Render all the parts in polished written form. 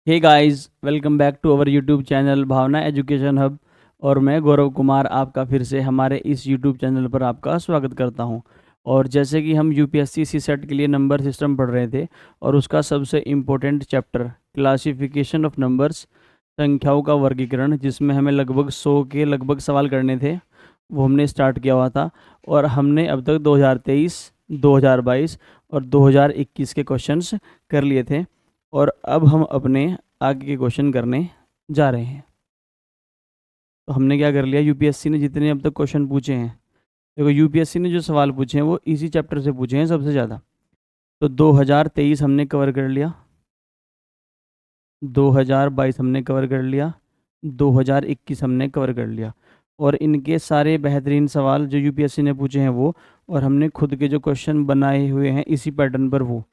Hey guys, welcome back to our YouTube channel Bhavna education hub. और मैं गौरव कुमार आपका फिर से हमारे इस यूट्यूब चैनल पर आपका स्वागत करता हूं। और जैसे कि हम यूपीएससी सी सेट के लिए नंबर सिस्टम पढ़ रहे थे और उसका सबसे important chapter classification of numbers, संख्याओं का वर्गीकरण, जिसमें हमें लगभग 100 के लगभग सवाल करने थे, वो हमने स्टार्ट किया हुआ था। और हमने अब तक 2023, 2022 और 2021 के क्वेश्चंस कर लिए थे। और अब हम अपने आगे के क्वेश्चन करने जा रहे हैं। तो हमने क्या कर लिया, यूपीएससी ने जितने अब तक क्वेश्चन पूछे हैं, देखो यूपीएससी ने जो सवाल पूछे हैं वो इसी चैप्टर से पूछे हैं सबसे ज़्यादा। तो 2023 हमने कवर कर लिया, 2022 हमने कवर कर लिया, 2021 हमने कवर कर लिया। और इनके सारे बेहतरीन सवाल जो यूपीएससी ने पूछे हैं वो, और हमने खुद के जो क्वेश्चन बनाए हुए हैं इसी पैटर्न पर, वो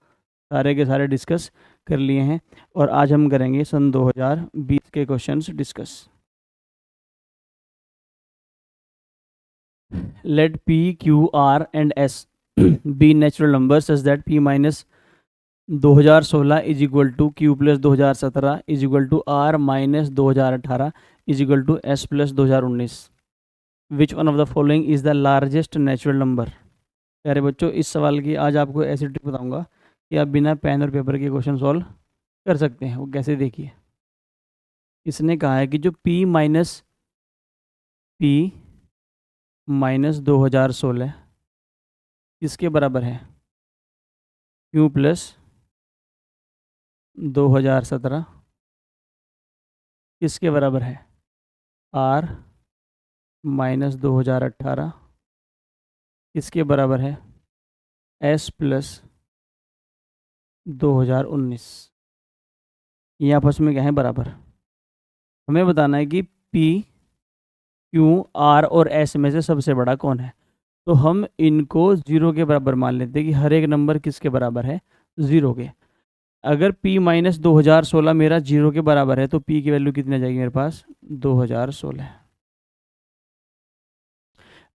सारे के सारे डिस्कस कर लिए हैं। और आज हम करेंगे सन 2020 के questions discuss. Let p q r and s be natural number such that p minus 2016 is equal to q plus 2017 is equal to r minus 2018 is equal to s plus 2019। Which one of the following is the largest natural number. प्यारे बच्चों, इस सवाल की आज आपको ऐसी trick बताऊंगा कि आप बिना पेन और पेपर के क्वेश्चन सॉल्व कर सकते हैं। वो कैसे, देखिए। इसने कहा है कि जो p माइनस 2016 किसके बराबर है, q प्लस 2017 किसके बराबर है, r माइनस 2018 किसके बराबर है, s प्लस 2019। ये आपस में क्या है, बराबर। हमें बताना है कि p, q, r और s में से सबसे बड़ा कौन है। तो हम इनको 0 के बराबर मान लेते हैं कि हर एक नंबर किसके बराबर है, 0 के। अगर p माइनस 2016 मेरा 0 के बराबर है तो p की वैल्यू कितनी आ जाएगी मेरे पास, 2016।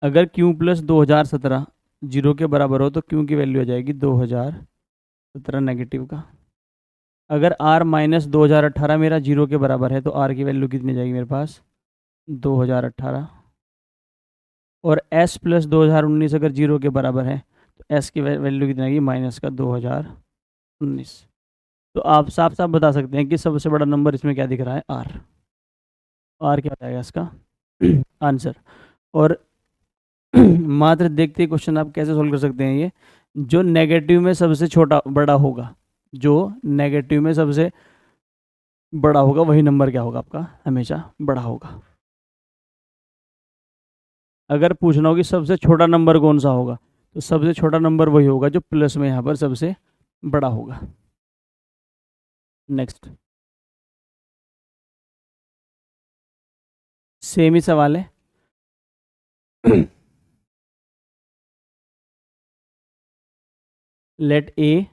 अगर q प्लस 2017 0 के बराबर हो तो q की वैल्यू आ जाएगी 2017 नेगेटिव का। अगर r माइनस 2018 मेरा 0 के बराबर है तो r की वैल्यू कितनी आ जाएगी मेरे पास, 2018। और s प्लस 2019 अगर 0 के बराबर है तो s की वैल्यू कितनी आएगी, माइनस का 2019। तो आप साफ साफ बता सकते हैं कि सबसे बड़ा नंबर इसमें क्या दिख रहा है, r। r क्या हो जाएगा इसका आंसर। और मात्र देखते ही क्वेश्चन आप कैसे सोल्व कर सकते हैं ये, जो नेगेटिव में सबसे छोटा बड़ा होगा, जो नेगेटिव में सबसे बड़ा होगा वही नंबर क्या होगा आपका, हमेशा बड़ा होगा। अगर पूछना हो कि सबसे छोटा नंबर कौन सा होगा, तो सबसे छोटा नंबर वही होगा जो प्लस में यहाँ पर सबसे बड़ा होगा। नेक्स्ट, सेम ही सवाल है। Let a,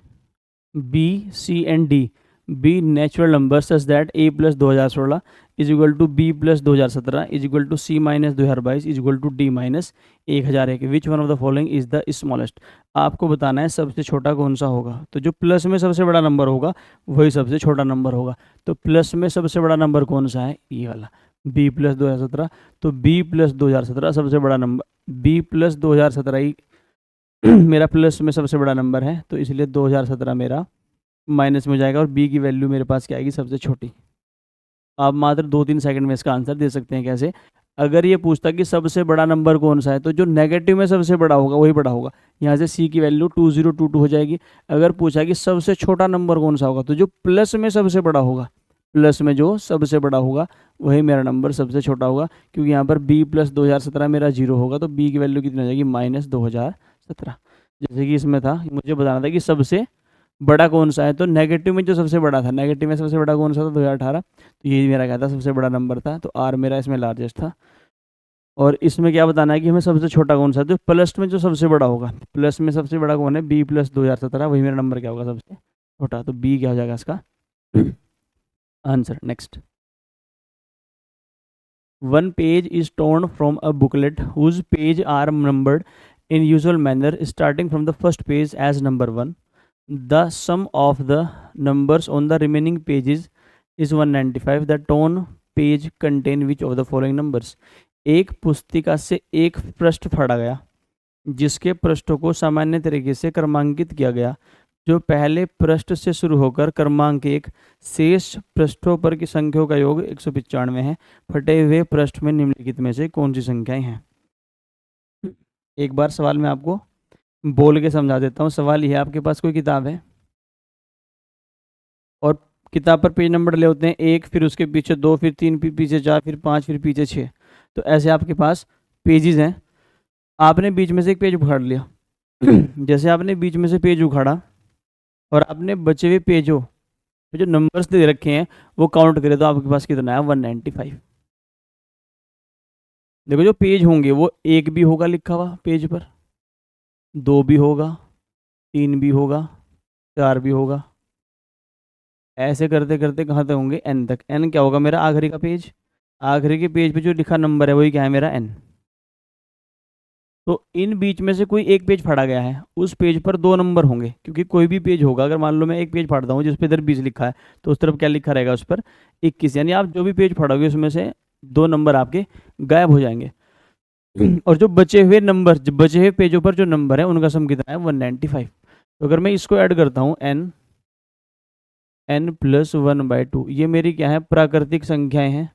b, c and d be natural number such that a plus 2016 is equal to b plus 2017 is equal to c minus 2022 is equal to d minus 1001। Which one of the following is the smallest. आपको बताना है सबसे छोटा कौन सा होगा। तो जो प्लस में सबसे बड़ा नंबर होगा वही सबसे छोटा नंबर होगा। तो प्लस में सबसे बड़ा नंबर कौन सा है, ये वाला b प्लस 2017। तो b प्लस 2017 सबसे बड़ा नंबर, b प्लस 2017 ही मेरा प्लस में सबसे बड़ा नंबर है, तो इसलिए 2017 मेरा माइनस में हो जाएगा और b की वैल्यू मेरे पास क्या आएगी, सबसे छोटी। आप मात्र 2-3 सेकंड में इसका आंसर दे सकते हैं। कैसे, अगर ये पूछता कि सबसे बड़ा नंबर कौन सा है तो जो नेगेटिव में सबसे बड़ा होगा वही बड़ा होगा। यहाँ से c की वैल्यू 2022 हो जाएगी। अगर पूछा कि सबसे छोटा नंबर कौन सा होगा तो जो प्लस में सबसे बड़ा होगा, प्लस में जो सबसे बड़ा होगा वही मेरा नंबर सबसे छोटा होगा। क्योंकि यहाँ पर b प्लस 2017 मेरा 0 होगा तो b की वैल्यू कितनी हो जाएगी, माइनस 2017। जैसे कि इसमें था, मुझे बताना था कि सबसे बड़ा कौन सा है, तो नेगेटिव में जो सबसे बड़ा था, नेगेटिव में सबसे बड़ा कौन सा था, 2018। तो ये मेरा क्या था, सबसे बड़ा नंबर था। तो r मेरा इसमें लार्जेस्ट था। और इसमें क्या बताना है कि हमें सबसे छोटा कौन सा है, तो प्लस में जो सबसे बड़ा होगा, प्लस में सबसे बड़ा कौन है, b प्लस 2017, वही मेरा नंबर क्या होगा, सबसे छोटा। तो b क्या हो जाएगा इसका answer. Next, one page is torn from a booklet whose page are numbered in usual manner starting from the first page as number 1. The sum of the numbers on the remaining pages is 195। The tone page contain which of the following numbers. एक पुस्तिका से एक पृष्ठ फाड़ा गया जिसके पृष्ठों को सामान्य तरीके से क्रमांकित किया गया। जो पहले पृष्ठ से शुरू होकर क्रमांक एक शेष पृष्ठों पर की संख्याओं का योग 195 है। फटे हुए पृष्ठ में निम्नलिखित में से कौन सी संख्याएं हैं। एक बार सवाल मैं आपको बोल के समझा देता हूँ। सवाल यह है, आपके पास कोई किताब है और किताब पर पेज नंबर ले होते हैं 1, फिर उसके पीछे 2, फिर 3, फिर पीछे 4, फिर 5, फिर पीछे 6। तो ऐसे आपके पास पेजेस हैं। आपने बीच में से एक पेज उखाड़ लिया जैसे आपने बीच में से पेज उखाड़ा और आपने बचे हुए पेजों पे जो नंबर्स दे रखे हैं वो काउंट करें तो आपके पास कितना है 195। देखो जो पेज होंगे वो 1 भी होगा लिखा हुआ पेज पर, 2 भी होगा, 3 भी होगा, 4 भी होगा। ऐसे करते करते कहाँ तक होंगे n तक। n क्या होगा मेरा आखिरी का पेज। आखिरी के पेज पे जो लिखा नंबर है वही क्या है मेरा n। तो इन बीच में से कोई एक पेज फाड़ा गया है, उस पेज पर 2 नंबर होंगे क्योंकि कोई भी पेज होगा। अगर मान लो मैं एक पेज फाड़ता हूँ जिस पे इधर 20 लिखा है तो उस तरफ क्या लिखा रहेगा उस पर 21। यानी आप जो भी पेज फाड़ोगे उसमें से 2 नंबर आपके गायब हो जाएंगे। और जो बचे हुए नंबर, बचे हुए पेजों पर जो नंबर है उनका सम कितना है 195। तो अगर मैं इसको ऐड करता हूँ n + 1/2, ये मेरी क्या है प्राकृतिक संख्याएं हैं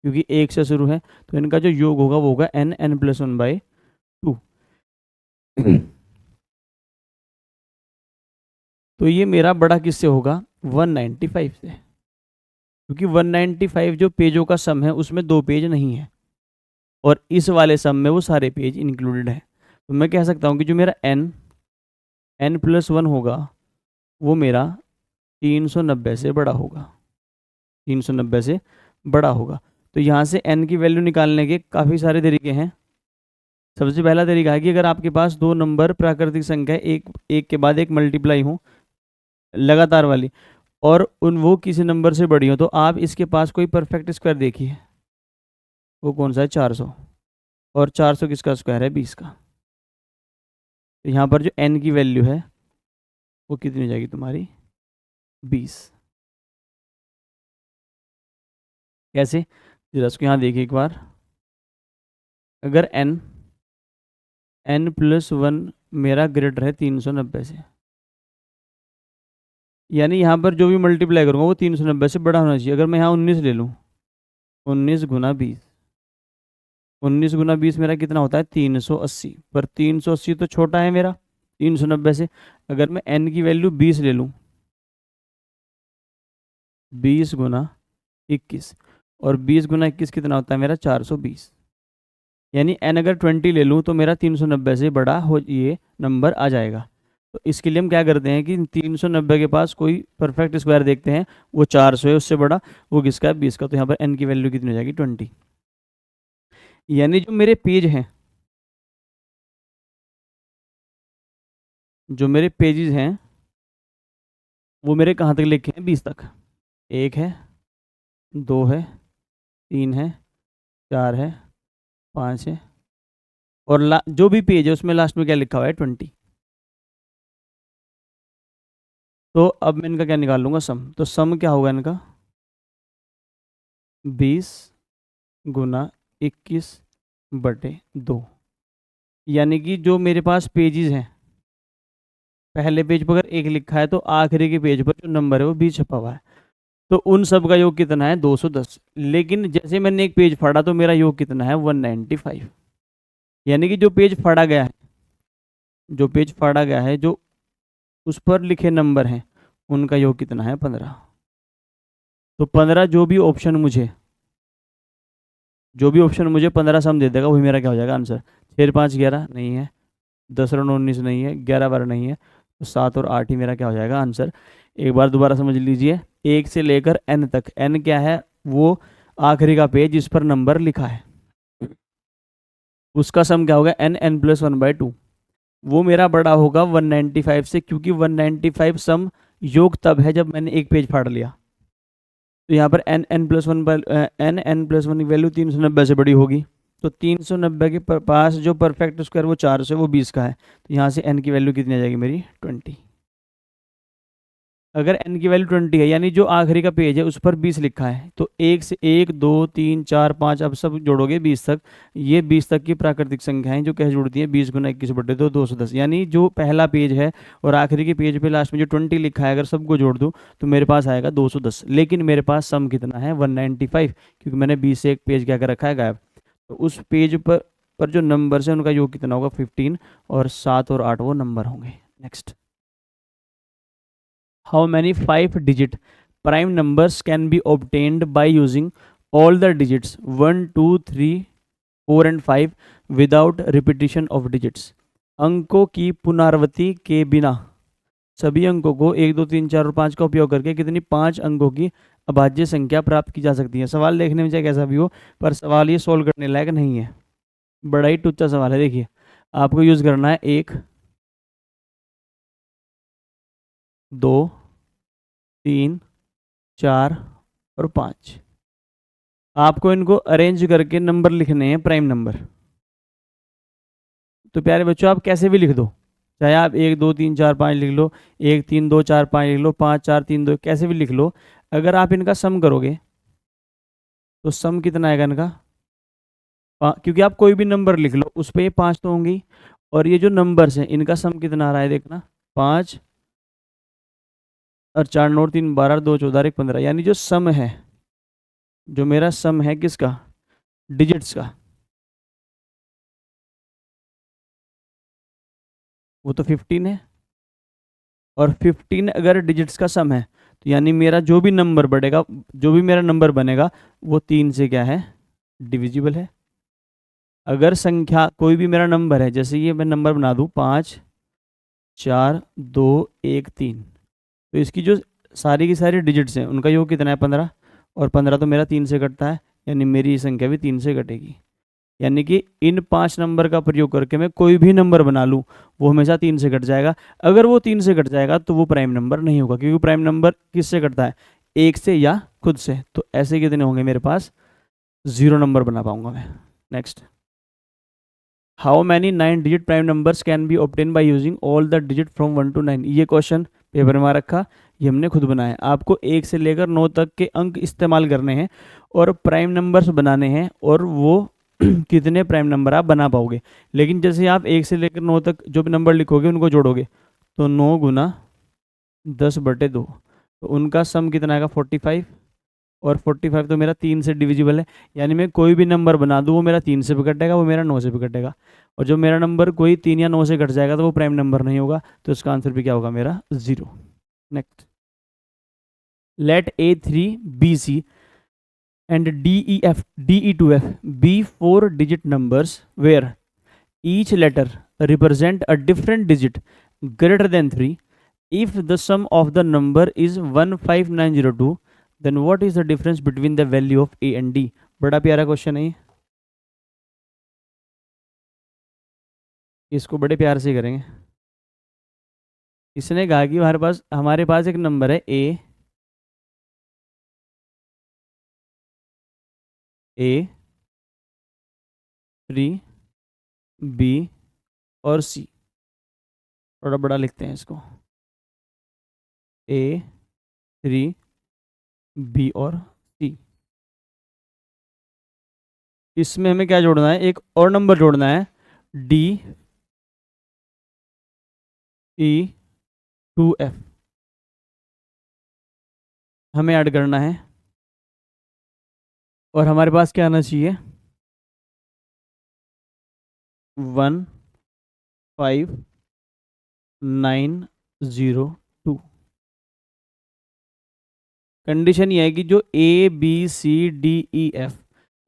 क्योंकि 1 से शुरू है। तो इनका जो योग होगा वो होगा n + 1/2। तो ये मेरा बड़ा किससे होगा 195 से, क्योंकि 195 जो पेजों का सम है उसमें 2 पेज नहीं है और इस वाले सम में वो सारे पेज इंक्लूडेड है। तो मैं कह सकता हूँ कि जो मेरा n + 1 होगा वो मेरा 390 से बड़ा होगा, 390 से बड़ा होगा। तो यहाँ से n की वैल्यू निकालने के काफ़ी सारे तरीके हैं। सबसे पहला तरीका है कि अगर आपके पास 2 नंबर प्राकृतिक संख्या एक के बाद एक मल्टीप्लाई हो लगातार वाली और वो किसी नंबर से बड़ी हो, तो आप इसके पास कोई परफेक्ट स्क्वायर देखिए। वो कौन सा है 400, और 400 किसका स्क्वायर है 20 का। तो यहाँ पर जो n की वैल्यू है वो कितनी हो जाएगी तुम्हारी 20। कैसे, जरा इसको यहाँ देखिए एक बार। अगर n + 1 मेरा ग्रेटर है 390 से, यानी यहाँ पर जो भी मल्टीप्लाई करूँगा वो 390 से बड़ा होना चाहिए। अगर मैं यहाँ 19 ले लूँ, 19 × 20, 19 × 20 मेरा कितना होता है 380, पर 380 तो छोटा है मेरा 390 से। अगर मैं n की वैल्यू 20 ले लूँ, 20 × 21, और 20 × 21 कितना होता है मेरा 420। यानी n अगर 20 ले लूँ तो मेरा 390 से बड़ा हो ये नंबर आ जाएगा। तो इसके लिए हम क्या करते हैं कि 390 के पास कोई परफेक्ट स्क्वायर देखते हैं, वो 400 है, उससे बड़ा वो किसका है 20 का। तो यहाँ पर n की वैल्यू कितनी हो जाएगी 20। यानी जो मेरे पेज हैं, जो मेरे पेजेस हैं वो मेरे कहाँ तक लिखे हैं 20 तक। 1 है, 2 है, 3 है, 4 है, 5 है, और जो भी पेज है उसमें लास्ट में क्या लिखा हुआ है 20। तो अब मैं इनका क्या निकाल लूँगा सम। तो सम क्या होगा इनका 20 × 21/2। यानी कि जो मेरे पास पेजेस हैं, पहले पेज पर अगर 1 लिखा है तो आखिरी के पेज पर जो नंबर है वो 20 छपा हुआ है। तो उन सब का योग कितना है 210। लेकिन जैसे मैंने एक पेज फाड़ा तो मेरा योग कितना है 195। यानी कि जो पेज फाड़ा गया है, जो पेज फाड़ा गया है, जो उस पर लिखे नंबर हैं उनका योग कितना है 15। तो 15 जो भी ऑप्शन मुझे 15 सम दे देगा वही मेरा क्या हो जाएगा आंसर। 6 5 11 नहीं है, 10 और 19 नहीं है, 11 12 नहीं है, तो 7 और 8 ही मेरा क्या हो जाएगा आंसर। एक बार दोबारा समझ लीजिए, 1 से लेकर n तक। n क्या है वो आखिरी का पेज जिस पर नंबर लिखा है, उसका सम क्या होगा n + 1/2। वो मेरा बड़ा होगा 195 से, क्योंकि 195 सम योग तब है जब मैंने एक पेज फाड़ लिया। तो यहाँ पर n + 1 की वैल्यू 390 से बड़ी होगी। तो 390 के पास जो परफेक्ट स्क्वायर वो 400 वो 20 का है। तो यहाँ से n की वैल्यू कितनी आ जाएगी मेरी 20। अगर n की वैल्यू 20 है, यानी जो आखिरी का पेज है उस पर 20 लिखा है, तो 1 से 1 2 3 4 5 अब सब जोड़ोगे 20 तक। ये 20 तक की प्राकृतिक संख्याएं जो कैसे जुड़ती हैं, 20 गुना 21/2 210, यानी जो पहला पेज है और आखिरी के पेज पे लास्ट में जो 20 लिखा है अगर सबको जोड़ दूँ तो मेरे पास आएगा 210। लेकिन मेरे पास सम कितना है 195, क्योंकि मैंने 20 से एक पेज क्या कर रखा है गायब। तो उस पेज पर जो नंबर्स है उनका योग कितना होगा 15, और 7 और 8 वो नंबर होंगे। Next, how many 5-digit prime numbers can be obtained by using all the digits 1 2 3 4 and 5 without repetition of digits? अंकों की पुनरावृत्ति के बिना सभी अंकों को 1 2 3 4 और 5 का उपयोग करके कितनी 5 अंकों की अभाज्य संख्या प्राप्त की जा सकती है। सवाल देखने में चाहे कैसा भी हो, पर सवाल ये सोल्व करने लायक नहीं है, बड़ा ही टुच्चा सवाल है। देखिए, आपको यूज करना है 1 2 3 4 और 5। आपको इनको अरेंज करके नंबर लिखने हैं, प्राइम नंबर। तो प्यारे बच्चों, आप कैसे भी लिख दो, चाहे आप 1 2 3 4 5 लिख लो, 1 3 2 4 5 लिख लो, 5 4 3 2, कैसे भी लिख लो। अगर आप इनका सम करोगे तो सम कितना आएगा इनका, क्योंकि आप कोई भी नंबर लिख लो उस पर ये 5 तो होंगी, और ये जो नंबर्स हैं इनका सम कितना आ रहा है देखना, 5 और 4 9 3 12 2 14 1 15, यानी जो सम है, जो मेरा सम है किसका, डिजिट्स का, वो तो 15 है। और 15 अगर डिजिट्स का सम है तो यानी मेरा जो भी नंबर बढ़ेगा, जो भी मेरा नंबर बनेगा वो 3 से क्या है, डिविजिबल है। अगर संख्या कोई भी मेरा नंबर है, जैसे ये मैं नंबर बना दूँ 5 4 2 1 3, तो इसकी जो सारी की सारी डिजिट्स हैं उनका योग कितना है 15, और 15 तो मेरा 3 से कटता है, यानी मेरी संख्या भी 3 से कटेगी। यानी कि इन 5 नंबर का प्रयोग करके मैं कोई भी नंबर बना लूँ वो हमेशा 3 से कट जाएगा। अगर वो 3 से कट जाएगा तो वो प्राइम नंबर नहीं होगा, क्योंकि प्राइम नंबर किससे कटता है, 1 से या खुद से। तो ऐसे कितने होंगे मेरे पास, 0 नंबर बना पाऊंगा मैं। Next, how many 9 digit prime numbers can be obtain by using all the digit from 1 to 9? ये क्वेश्चन पेपर में रखा, ये हमने खुद बनाया। आपको 1 से लेकर 9 तक के अंक इस्तेमाल करने हैं और प्राइम नंबर्स बनाने हैं, और वो कितने प्राइम नंबर आप बना पाओगे। लेकिन जैसे आप 1 से लेकर 9 तक जो भी नंबर लिखोगे उनको जोड़ोगे तो 9 गुना 10/2, तो उनका सम कितना आएगा 45, और 45 तो मेरा 3 से डिविजिबल है, यानी मैं कोई भी नंबर बना दूँ वो मेरा 3 से भी कटेगा, वो मेरा 9 से भी कटेगा। और जो मेरा नंबर कोई 3 या 9 से कट जाएगा तो वो प्राइम नंबर नहीं होगा, तो इसका आंसर भी क्या होगा मेरा 0। Next, let A3 BC and DE2F be 4-digit numbers where each letter represent a different digit greater than 3. If the sum of the number is 15902, then what is the difference between the value of A and D? बड़ा प्यारा question है, इसको बड़े प्यार से करेंगे। इसने कहा कि हमारे पास एक नंबर है A3 B और C, थोड़ा बड़ा लिखते हैं इसको, A3 B और C। इसमें हमें क्या जोड़ना है, एक और नंबर जोड़ना है, DE2F हमें ऐड करना है, और हमारे पास क्या आना चाहिए 15902। कंडीशन ये है कि जो ABCDEF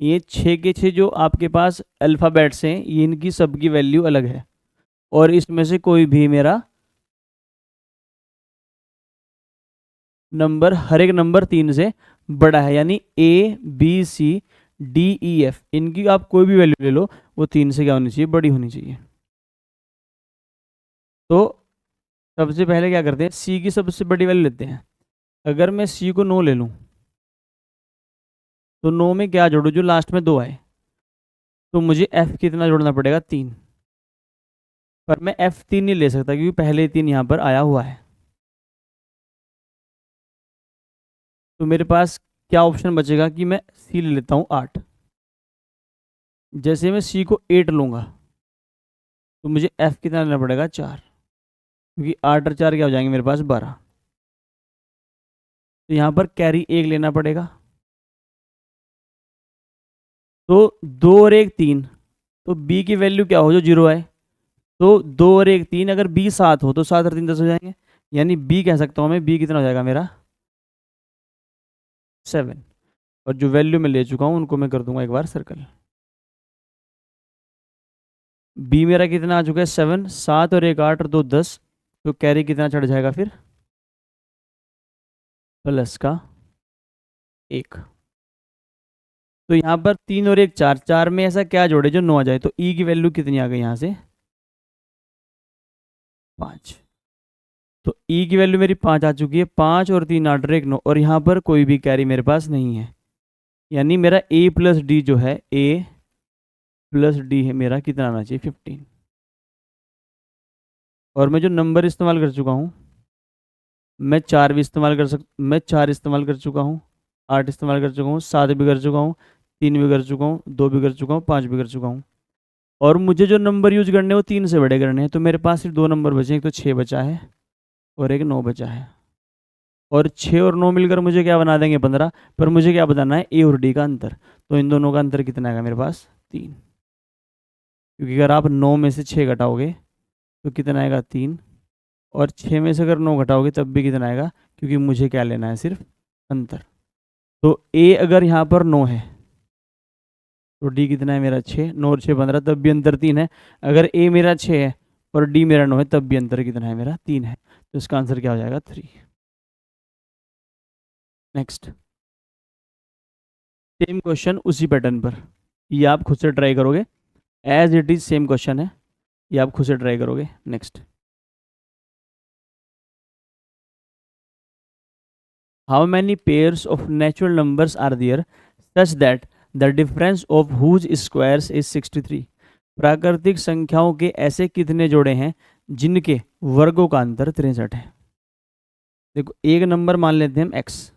ये 6 के 6 जो आपके पास अल्फ़ाबेट्स हैं, ये इनकी सबकी वैल्यू अलग है, और इसमें से कोई भी मेरा नंबर, हर एक नंबर 3 से बड़ा है, यानी ABCDEF इनकी आप कोई भी वैल्यू ले लो वो 3 से क्या होनी चाहिए, बड़ी होनी चाहिए। तो सबसे पहले क्या करते हैं, C की सबसे बड़ी वैल्यू लेते हैं। अगर मैं C को 9 ले लूँ तो 9 में क्या जोड़ू, जो लास्ट में 2 आए, तो मुझे F कितना जोड़ना पड़ेगा 3, पर मैं F3 नहीं ले सकता क्योंकि पहले 3 यहाँ पर आया हुआ है। तो मेरे पास क्या ऑप्शन बचेगा कि मैं सी ले लेता हूँ 8। जैसे मैं सी को 8 लूँगा तो मुझे एफ कितना लेना पड़ेगा 4, क्योंकि 8 और 4 क्या हो जाएंगे मेरे पास 12। तो यहाँ पर कैरी 1 लेना पड़ेगा। तो 2 और 1 3, तो बी की वैल्यू क्या हो जो 0 है। तो 2 और 1 3, अगर बी 7 हो तो 7 और 3 10 हो जाएंगे, यानी बी कह सकता हूँ मैं, बी कितना हो जाएगा मेरा 7। और जो वैल्यू मैं ले चुका हूँ उनको मैं कर दूंगा एक बार सर्कल। बी मेरा कितना आ चुका है 7, 7 और 1 8 और 2 10, तो कैरी कितना चढ़ जाएगा फिर प्लस का 1। तो यहाँ पर 3 और 1 4, 4 में ऐसा क्या जोड़े जो 9 आ जाए, तो ई की वैल्यू कितनी आ गई यहाँ से 5। तो ई की वैल्यू मेरी 5 आ चुकी है, 5 और 3 8 और 1 9, और यहाँ पर कोई भी कैरी मेरे पास नहीं है, यानी मेरा ए प्लस डी जो है, ए प्लस डी है मेरा कितना आना चाहिए 15। और मैं जो नंबर इस्तेमाल कर चुका हूँ, मैं 4 भी इस्तेमाल कर मैं 4 इस्तेमाल कर चुका हूँ, 8 इस्तेमाल कर चुका हूँ, 7 भी कर चुका हूँ, 3 भी कर चुका हूँ, 2 भी कर चुका हूँ, 5 भी कर चुका हूँ। और मुझे जो नंबर यूज करने हैं वो 3 से बड़े करने हैं, तो मेरे पास सिर्फ 2 नंबर बचे हैं, एक तो 6 बचा है और एक 9 बचा है। और 6 और 9 मिलकर मुझे क्या बना देंगे 15, पर मुझे क्या बताना है ए और डी का अंतर। तो इन दोनों का अंतर कितना आएगा मेरे पास 3, क्योंकि अगर आप 9 में से 6 घटाओगे तो कितना आएगा 3, और 6 में से अगर 9 घटाओगे तब भी कितना आएगा, क्योंकि मुझे क्या लेना है सिर्फ अंतर। तो ए अगर यहाँ पर 9 है तो डी कितना है मेरा 6, 9 और 6 15, तब भी अंतर 3 है। अगर ए मेरा 6 है और डी मेरा 9 है तब भी अंतर कितना है मेरा 3 है। तो इसका आंसर क्या हो जाएगा 3। नेक्स्ट सेम क्वेश्चन उसी पैटर्न पर, ये आप खुद से ट्राई करोगे, as it is same question है, ये आप खुद से ट्राई करोगे। Next, how many pairs of natural numbers are there such that the difference of whose squares is 63। प्राकृतिक संख्याओं के ऐसे कितने जोड़े हैं जिनके वर्गों का अंतर 63 है। देखो एक नंबर मान लेते हैं हम x,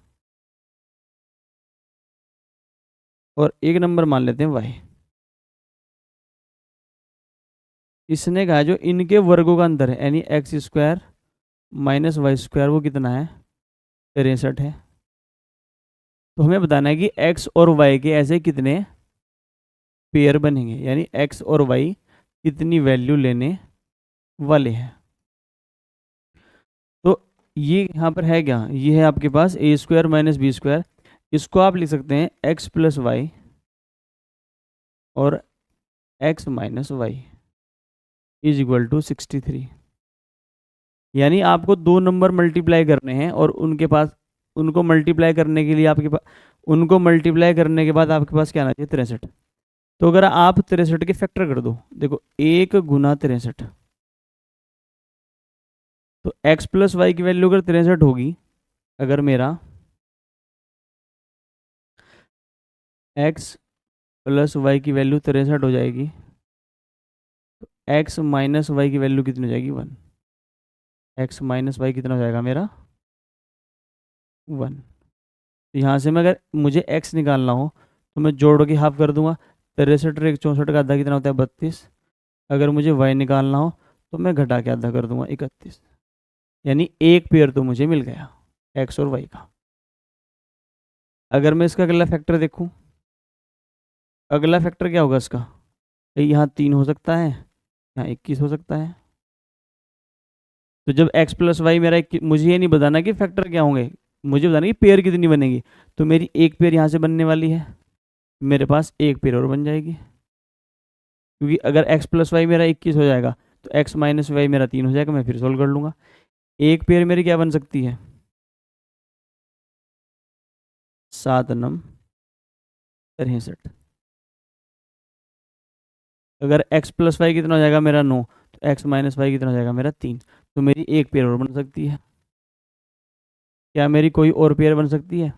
और एक नंबर मान लेते हैं y। इसने कहा जो इनके वर्गों का अंतर है, यानी x square minus y square, वो कितना है 63 है। तो हमें बताना है कि x और y के ऐसे कितने पेयर बनेंगे, यानी x और y कितनी वैल्यू लेने वाले हैं। तो ये यहाँ पर है क्या, ये है आपके पास a square minus b square, इसको आप लिख सकते हैं x प्लस वाई और x minus y is equal to 63। यानी आपको 2 नंबर मल्टीप्लाई करने हैं और उनके पास, उनको मल्टीप्लाई करने के लिए आपके पास, उनको मल्टीप्लाई करने के बाद आपके पास क्या आना चाहिए 63। तो अगर आप 63 के फैक्टर कर दो, देखो 1 गुना 63, तो x प्लस वाई की वैल्यू अगर 63 होगी, अगर मेरा x प्लस वाई की वैल्यू 63 हो जाएगी, तो x माइनस वाई की वैल्यू कितनी हो जाएगी 1। x माइनस वाई कितना हो जाएगा मेरा 1। तो यहाँ से मैं अगर मुझे x निकालना हो तो मैं जोड़ के हाफ कर दूंगा, 63 और 64 का आधा कितना होता है 32। अगर मुझे y निकालना हो तो मैं घटा के आधा कर दूंगा 31, यानी एक पेयर तो मुझे मिल गया x और y का। अगर मैं इसका अगला फैक्टर देखूं, अगला फैक्टर क्या होगा इसका, यहाँ 3 हो सकता है, यहाँ 21 हो सकता है। तो जब x प्लस वाई मेरा मुझे ये नहीं बताना कि फैक्टर क्या होंगे, मुझे बताना कि पेयर कितनी बनेगी। तो मेरी एक पेयर यहाँ से बनने वाली है, मेरे पास एक पेयर और बन जाएगी, क्योंकि अगर x प्लस वाई मेरा 21 हो जाएगा तो x माइनस वाई मेरा 3 हो जाएगा, मैं फिर सोल्व कर लूँगा। एक पेयर मेरी क्या बन सकती है 7 नम 63। अगर x प्लस वाई कितना हो जाएगा मेरा 9, तो x माइनस वाई कितना हो जाएगा मेरा 3, तो मेरी एक पेयर और बन सकती है। क्या मेरी कोई और पेयर बन सकती है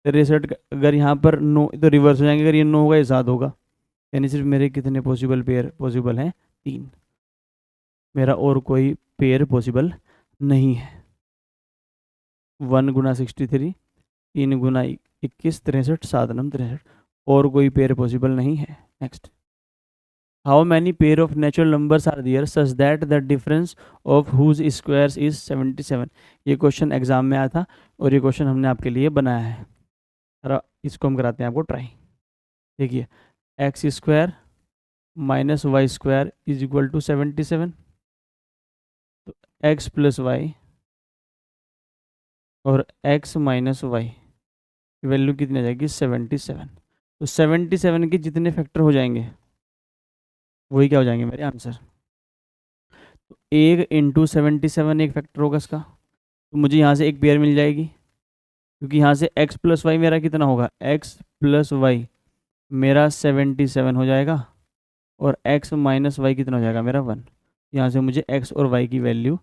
63? अगर यहाँ पर 9 तो रिवर्स हो जाएंगे, अगर ये 9 होगा ये 7 होगा, यानी सिर्फ मेरे कितने पॉसिबल पेयर पॉसिबल हैं 3, मेरा और कोई पेयर पॉसिबल नहीं है। 1 गुना 63, 3 गुना 21, 63, 7 नम 63, और कोई पेयर पॉसिबल नहीं है। Next, how many pair of natural numbers are there such that the difference of whose squares is 77। ये क्वेश्चन एग्जाम में आया था और ये क्वेश्चन हमने आपके लिए बनाया है। और इसको हम कराते हैं आपको ट्राई। देखिए, x square minus y square is equal to 77, तो एक्स प्लस वाई और एक्स माइनस वाई की वैल्यू कितनी आ जाएगी 77। तो 77 के जितने फैक्टर हो जाएंगे वही क्या हो जाएंगे मेरे आंसर। तो 1 × 77 एक फैक्टर होगा इसका, तो मुझे यहाँ से एक पेयर मिल जाएगी, क्योंकि यहाँ से x प्लस वाई मेरा कितना होगा, x प्लस वाई मेरा 77 हो जाएगा, और x माइनस वाई कितना हो जाएगा मेरा 1। यहाँ से मुझे x और y की वैल्यू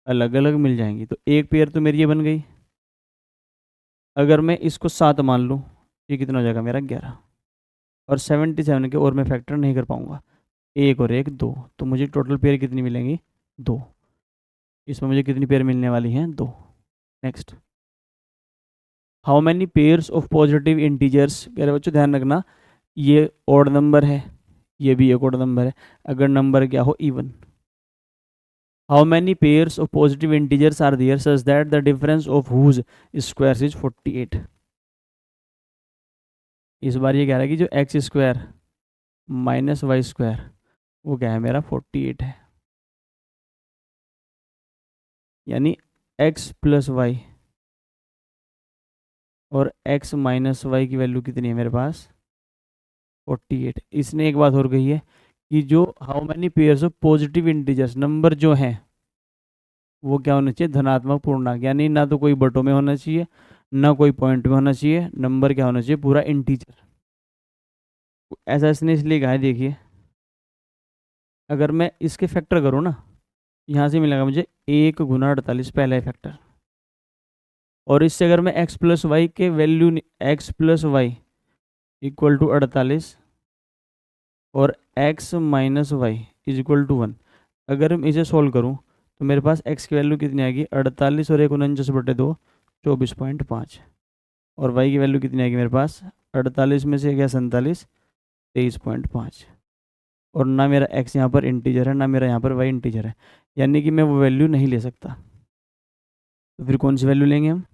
अलग अलग मिल जाएंगी। तो एक पेयर तो मेरी ये बन गई। अगर मैं इसको 7 मान लूँ, ये कितना हो जाएगा मेरा 11, और 77 के और मैं फैक्टर नहीं कर पाऊँगा, 1 और 1 2, तो मुझे टोटल पेयर कितनी मिलेंगी 2। इसमें मुझे कितनी पेयर मिलने वाली हैं 2। Next, how many pairs of positive integers, कह रहे बच्चों ध्यान रखना ये ऑड नंबर है, ये भी एक ऑड नंबर है, अगर नंबर क्या हो even. How many pairs of positive integers are there such that the difference of whose square is 48। इस बार ये कह रहा है कि जो x square minus y square वो क्या है मेरा 48 है, यानी x प्लस वाई और x माइनस वाई की वैल्यू कितनी है मेरे पास 48। इसने एक बात और कही है कि जो how many pairs of positive integers, number जो हैं वो क्या होना चाहिए धनात्मक पूर्णांक, यानी ना तो कोई बटों में होना चाहिए ना कोई पॉइंट में होना चाहिए, नंबर क्या होना चाहिए पूरा इंटीजर। ऐसा इसने इसलिए कहा है, देखिए अगर मैं इसके फैक्टर करूँ ना, यहाँ से मिलेगा मुझे 1 गुना 48 पहला फैक्टर, और इससे अगर मैं x प्लस वाई के value x plus y equal to 48 और x minus y is equal to 1, अगर मैं इसे सॉल्व करूँ तो मेरे पास x की वैल्यू कितनी आएगी 48 और 1 49/2 24.5, और y की वैल्यू कितनी आएगी मेरे पास 48 में से गया 47 23.5, और ना मेरा x यहाँ पर इंटीजर है ना मेरा यहाँ पर y इंटीजर है, यानी कि मैं वो वैल्यू नहीं ले सकता। तो फिर कौन सी वैल्यू लेंगे हम,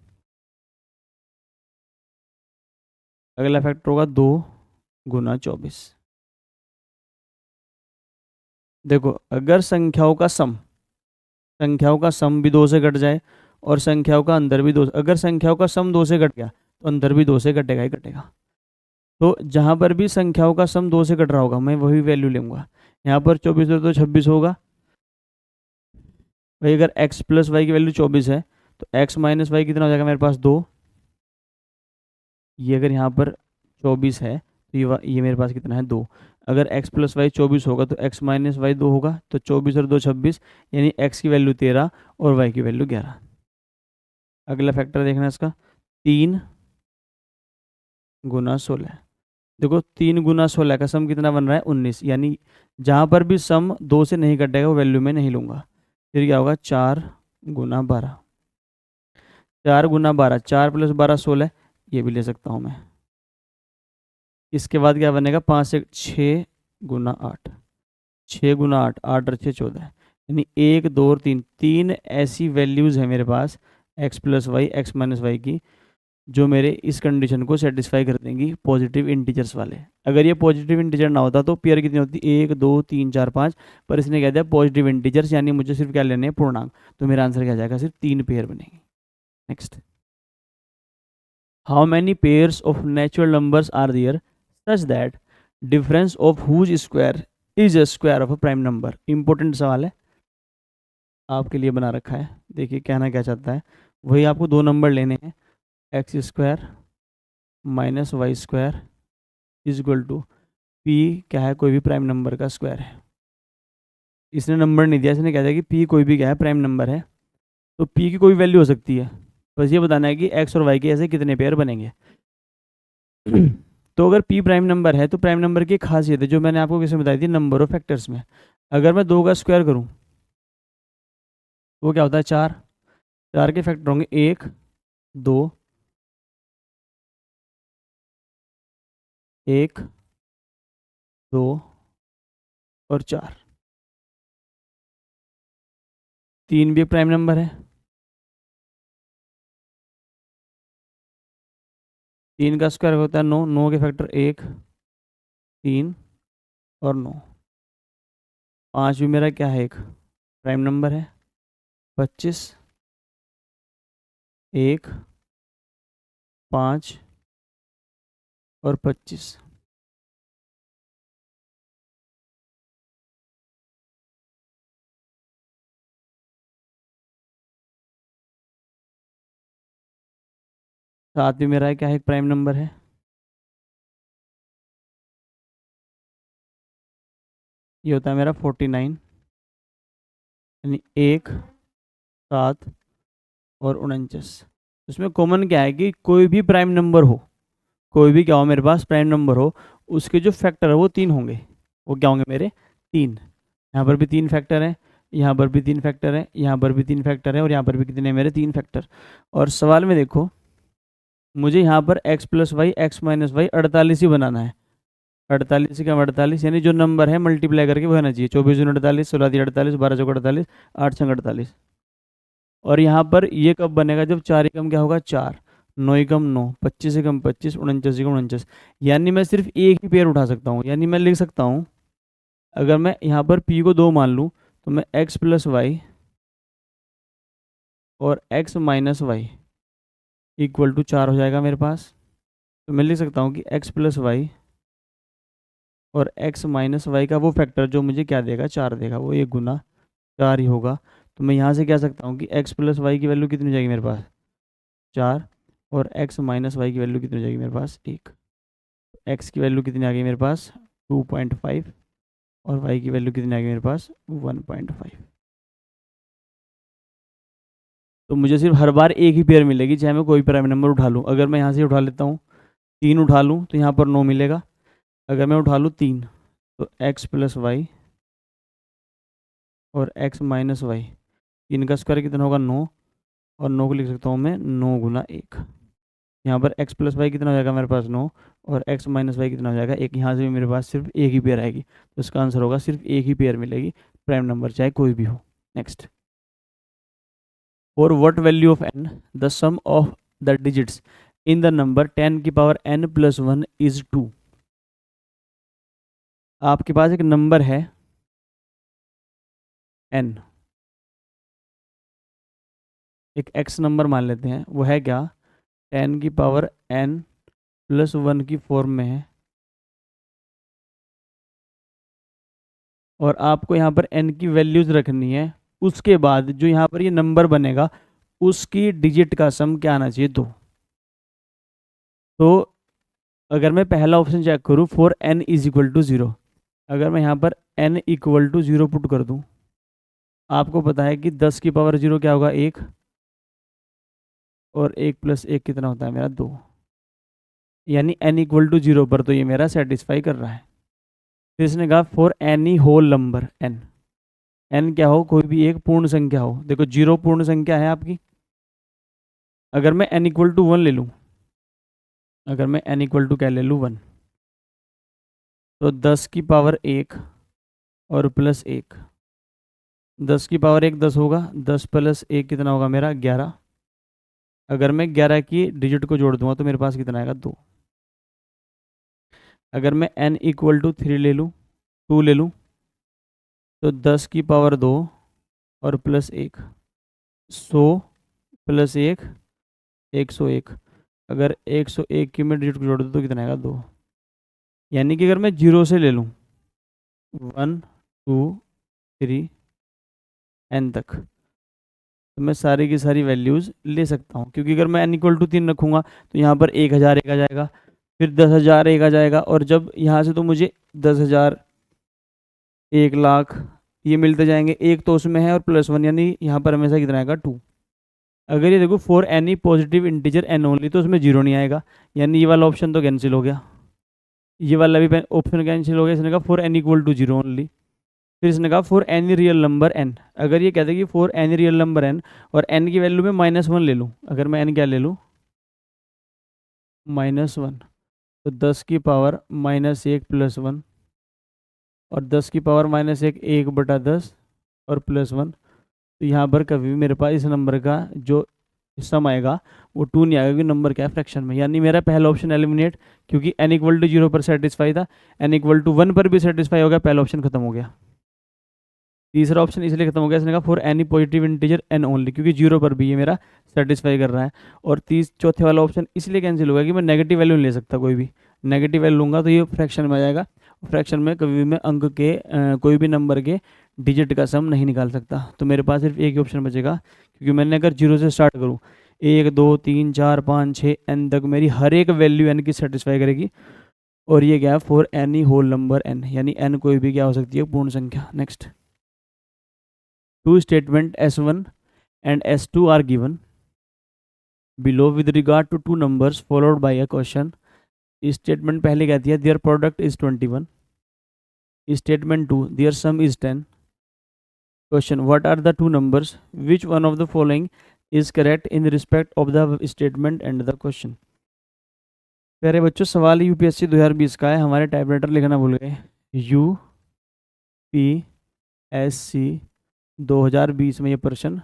अगला फैक्टर होगा 2 गुना 24। देखो अगर संख्याओं का सम भी 2 से घट जाए और संख्याओं का अंदर भी 2, अगर संख्याओं का सम 2 से घट गया तो अंदर भी 2 से घटेगा ही घटेगा। तो जहाँ पर भी संख्याओं का सम 2 से घट रहा होगा मैं वही वैल्यू लूँगा। यहाँ पर 24 तो 26 होगा, भाई अगर x प्लस वाई की वैल्यू 24 है तो x माइनस वाई कितना हो जाएगा मेरे पास 2। ये अगर यहाँ पर 24 है तो ये मेरे पास कितना है 2। अगर x प्लस वाई 24 होगा तो x माइनस वाई 2 होगा, तो 24 और 2 26, यानी x की वैल्यू 13 और y की वैल्यू 11। अगला फैक्टर देखना इसका 3 गुना 16। देखो 3 गुना 16 का सम कितना बन रहा है 19, यानी जहाँ पर भी सम 2 से नहीं कटेगा वो वैल्यू में नहीं लूँगा। फिर क्या होगा 4 गुना 12, 4 गुना 12, 4 प्लस 12 16, ये भी ले सकता हूँ मैं। इसके बाद क्या बनेगा 5 से 6 गुना 8, 6 गुना 8, 8 और 6 14, यानी 1 2 और 3, 3 ऐसी वैल्यूज़ है मेरे पास x plus y x minus y की जो मेरे इस कंडीशन को सेटिस्फाई कर देंगी पॉजिटिव इंटीजर्स वाले। अगर ये पॉजिटिव इंटीजर ना होता तो पेयर कितनी होती 1 2 3 4 5, पर इसने कह दिया पॉजिटिव इंटीजर्स, यानी मुझे सिर्फ क्या लेने हैं पूर्णांक, तो मेरा आंसर क्या जाएगा सिर्फ 3 पेयर बनेंगे। Next, how many pairs of natural numbers are there such that difference of whose square is a square of a prime number. Important सवाल है, आपके लिए बना रखा है। देखिए कहना क्या चाहता है, वही आपको 2 नंबर लेने हैं, x square minus y square is equal to p, क्या है कोई भी प्राइम नंबर का स्क्वायर है। इसने नंबर नहीं दिया, इसने कह दिया कि पी कोई भी क्या है प्राइम नंबर है, तो पी की कोई वैल्यू हो सकती है, बस ये बताना है कि एक्स और वाई के ऐसे कितने पेयर बनेंगे। तो अगर पी प्राइम नंबर है तो प्राइम नंबर की एक खासियत है जो मैंने आपको किसमें बताई थी, नंबर ऑफ फैक्टर्स में। अगर मैं 2 का स्क्वायर करूँ वो क्या होता है 4, 4 के फैक्टर होंगे 1 2, 1, 2 और 4। 3 भी प्राइम नंबर है। 3 का स्क्वायर होता है 9, 9 के फैक्टर 1, 3 और 9। 5 भी मेरा क्या है, एक प्राइम नंबर है। 25, 1, 5 और 25। सात भी मेरा क्या है, एक प्राइम नंबर है। ये होता है मेरा 49, यानी 1, 7 और 49। इसमें कॉमन क्या है कि कोई भी प्राइम नंबर हो, कोई भी क्या हो मेरे पास प्राइम नंबर हो, उसके जो फैक्टर है वो 3 होंगे। वो क्या होंगे मेरे, 3। यहाँ पर भी 3 फैक्टर हैं, यहाँ पर भी 3 फैक्टर हैं, यहाँ पर भी 3 फैक्टर है, और यहाँ पर भी कितने मेरे 3 फैक्टर। और सवाल में देखो, मुझे यहाँ पर x plus y x minus y 48 ही बनाना है। 48 का 48, यानी जो नंबर है मल्टीप्लाई करके वो होना चाहिए। 24 दूनी 48, 16 दी 48, 12 चौक 48, 8 छंग 48। और यहाँ पर ये कब बनेगा, जब 4 एकम क्या होगा 4, 9 एकम 9, 25 एकम 25, 49 एकम 49। यानी मैं सिर्फ एक ही पेयर उठा सकता हूँ। यानी मैं लिख सकता हूँ, अगर मैं यहाँ पर p को 2 मान लूँ तो मैं x प्लस वाई और x minus y equal to 4 हो जाएगा मेरे पास। तो मैं लिख सकता हूँ कि x प्लस वाई और x माइनस वाई का वो फैक्टर जो मुझे क्या देगा, 4 देगा, वो 1 गुना 4 ही होगा। तो मैं यहाँ से कह सकता हूँ कि x प्लस वाई की वैल्यू कितनी हो जाएगी मेरे पास, 4, और x माइनस वाई की वैल्यू कितनी हो जाएगी मेरे पास, 1। x की वैल्यू कितनी आ गई मेरे पास, 2.5, और y की वैल्यू कितनी आ गई मेरे पास, 1.5। तो मुझे सिर्फ हर बार एक ही पेयर मिलेगी, चाहे मैं कोई प्राइम नंबर उठा लूँ। अगर मैं यहाँ से उठा लेता हूँ 3 उठा लूँ तो यहाँ पर 9 मिलेगा। अगर मैं उठा लूँ 3 तो x प्लस वाई और x माइनस वाई, इनका स्क्वायर कितना होगा 9, और 9 को लिख सकता हूँ मैं 9 गुना 1। यहाँ पर x प्लस वाई कितना हो जाएगा मेरे पास 9, और x माइनस वाई कितना हो जाएगा 1। यहाँ से भी मेरे पास सिर्फ एक ही पेयर आएगी, तो इसका आंसर होगा सिर्फ एक ही पेयर मिलेगी, प्राइम नंबर चाहे कोई भी हो। नेक्स्ट, और what value of n, the sum of the digits in the number 10 की पावर n प्लस 1 इज 2। आपके पास एक नंबर है n, एक x नंबर मान लेते हैं, वो है क्या, 10 की पावर n प्लस 1 की फॉर्म में है, और आपको यहाँ पर n की वैल्यूज रखनी है। उसके बाद जो यहाँ पर ये नंबर बनेगा उसकी डिजिट का सम क्या आना चाहिए, 2। तो अगर मैं पहला ऑप्शन चेक करूँ, for n is equal to 0, अगर मैं यहाँ पर n इक्वल टू 0 पुट कर दूँ, आपको पता है कि 10 की पावर 0 क्या होगा, 1, और 1 प्लस 1 कितना होता है मेरा, 2। यानी n इक्वल टू 0 पर तो ये मेरा सेटिस्फाई कर रहा है। फिर इसने कहा for any whole number n, n क्या हो, कोई भी एक पूर्ण संख्या हो। देखो 0 पूर्ण संख्या है आपकी। अगर मैं n इक्वल टू 1 ले लूँ, अगर मैं n इक्वल टू क्या ले लूँ, 1, तो 10 की पावर 1 और प्लस 1, 10 की पावर 1 10 होगा, 10 प्लस 1 कितना होगा मेरा, 11। अगर मैं 11 की डिजिट को जोड़ दूंगा तो मेरे पास कितना आएगा, 2। अगर मैं n इक्वल टू 3 ले लूँ, 2 ले लूँ, तो 10 की पावर 2 और प्लस 1, 100 प्लस 1, 101। अगर 101 की मैं डिजिट को जोड़ दूँ तो कितना आएगा, 2। यानी कि अगर मैं 0 से ले लूँ 1 2 3 n तक, तो मैं सारी की सारी वैल्यूज़ ले सकता हूँ। क्योंकि अगर मैं n इक्वल टू 3 रखूँगा तो यहाँ पर 1000 एक आ जाएगा, फिर 10,000 एक आ जाएगा, और जब यहाँ से तो मुझे 10,000, 1,00,000 ये मिलते जाएंगे। एक तो उसमें है और प्लस 1, यानी यहाँ पर हमेशा कितना आएगा, 2। अगर ये देखो for any positive integer n only, तो उसमें 0 नहीं आएगा, यानी ये वाला ऑप्शन तो कैंसिल हो गया, ये वाला भी ऑप्शन कैंसिल हो गया। इसने कहा for n equal to 0 only. फिर इसने कहा for any real number n, अगर ये कहते हैं कि for any real number n और n की वैल्यू में -1 ले लूँ, अगर मैं n क्या ले लूँ, -1, तो 10 की पावर -1 + 1, और 10 की पावर -1 1/10 और +1। तो यहाँ पर कभी भी मेरे पास इस नंबर का जो सम आएगा वो 2 नहीं आएगा, क्योंकि नंबर क्या है, फ्रैक्शन में। यानी मेरा पहला ऑप्शन एलिमिनेट, क्योंकि n = 0 पर सेटिस्फाई था, n = 1 पर भी सेटिस्फाई हो गया, पहला ऑप्शन खत्म हो गया। तीसरा ऑप्शन इसलिए खत्म हो गया, इसने कहा for any positive integer n only, क्योंकि 0 पर भी ये मेरा सेटिस्फाई कर रहा है। और चौथे वाला ऑप्शन इसलिए कैंसिल होगा कि मैं नेगेटिव वैल्यू नहीं ले सकता, कोई भी नेगेटिव वैल्यू लूंगा तो ये फ्रैक्शन में आ जाएगा। फ्रैक्शन में कभी भी मैं अंक के कोई भी नंबर के डिजिट का सम नहीं निकाल सकता। तो मेरे पास सिर्फ एक ही ऑप्शन बचेगा, क्योंकि मैंने अगर 0 से स्टार्ट करूँ, 1 2 3 4 5 6 n तक मेरी हर एक वैल्यू n की सेटिस्फाई करेगी। और ये क्या है, for any whole number n, यानी n कोई भी क्या हो सकती है, पूर्ण संख्या। Next, two statement S1 and S2 are given below with regard to two numbers followed by a question. Statement पहले कहती है their product is 21. Statement 2 their sum is 10. Question, what are the two numbers? Which one of the following is correct in respect of the statement and the question? प्यारे बच्चों, सवाल UPSC 2020 का है। हमारे typewriter लिखना भूल गए। यूपीएससी 2020 में ये प्रश्न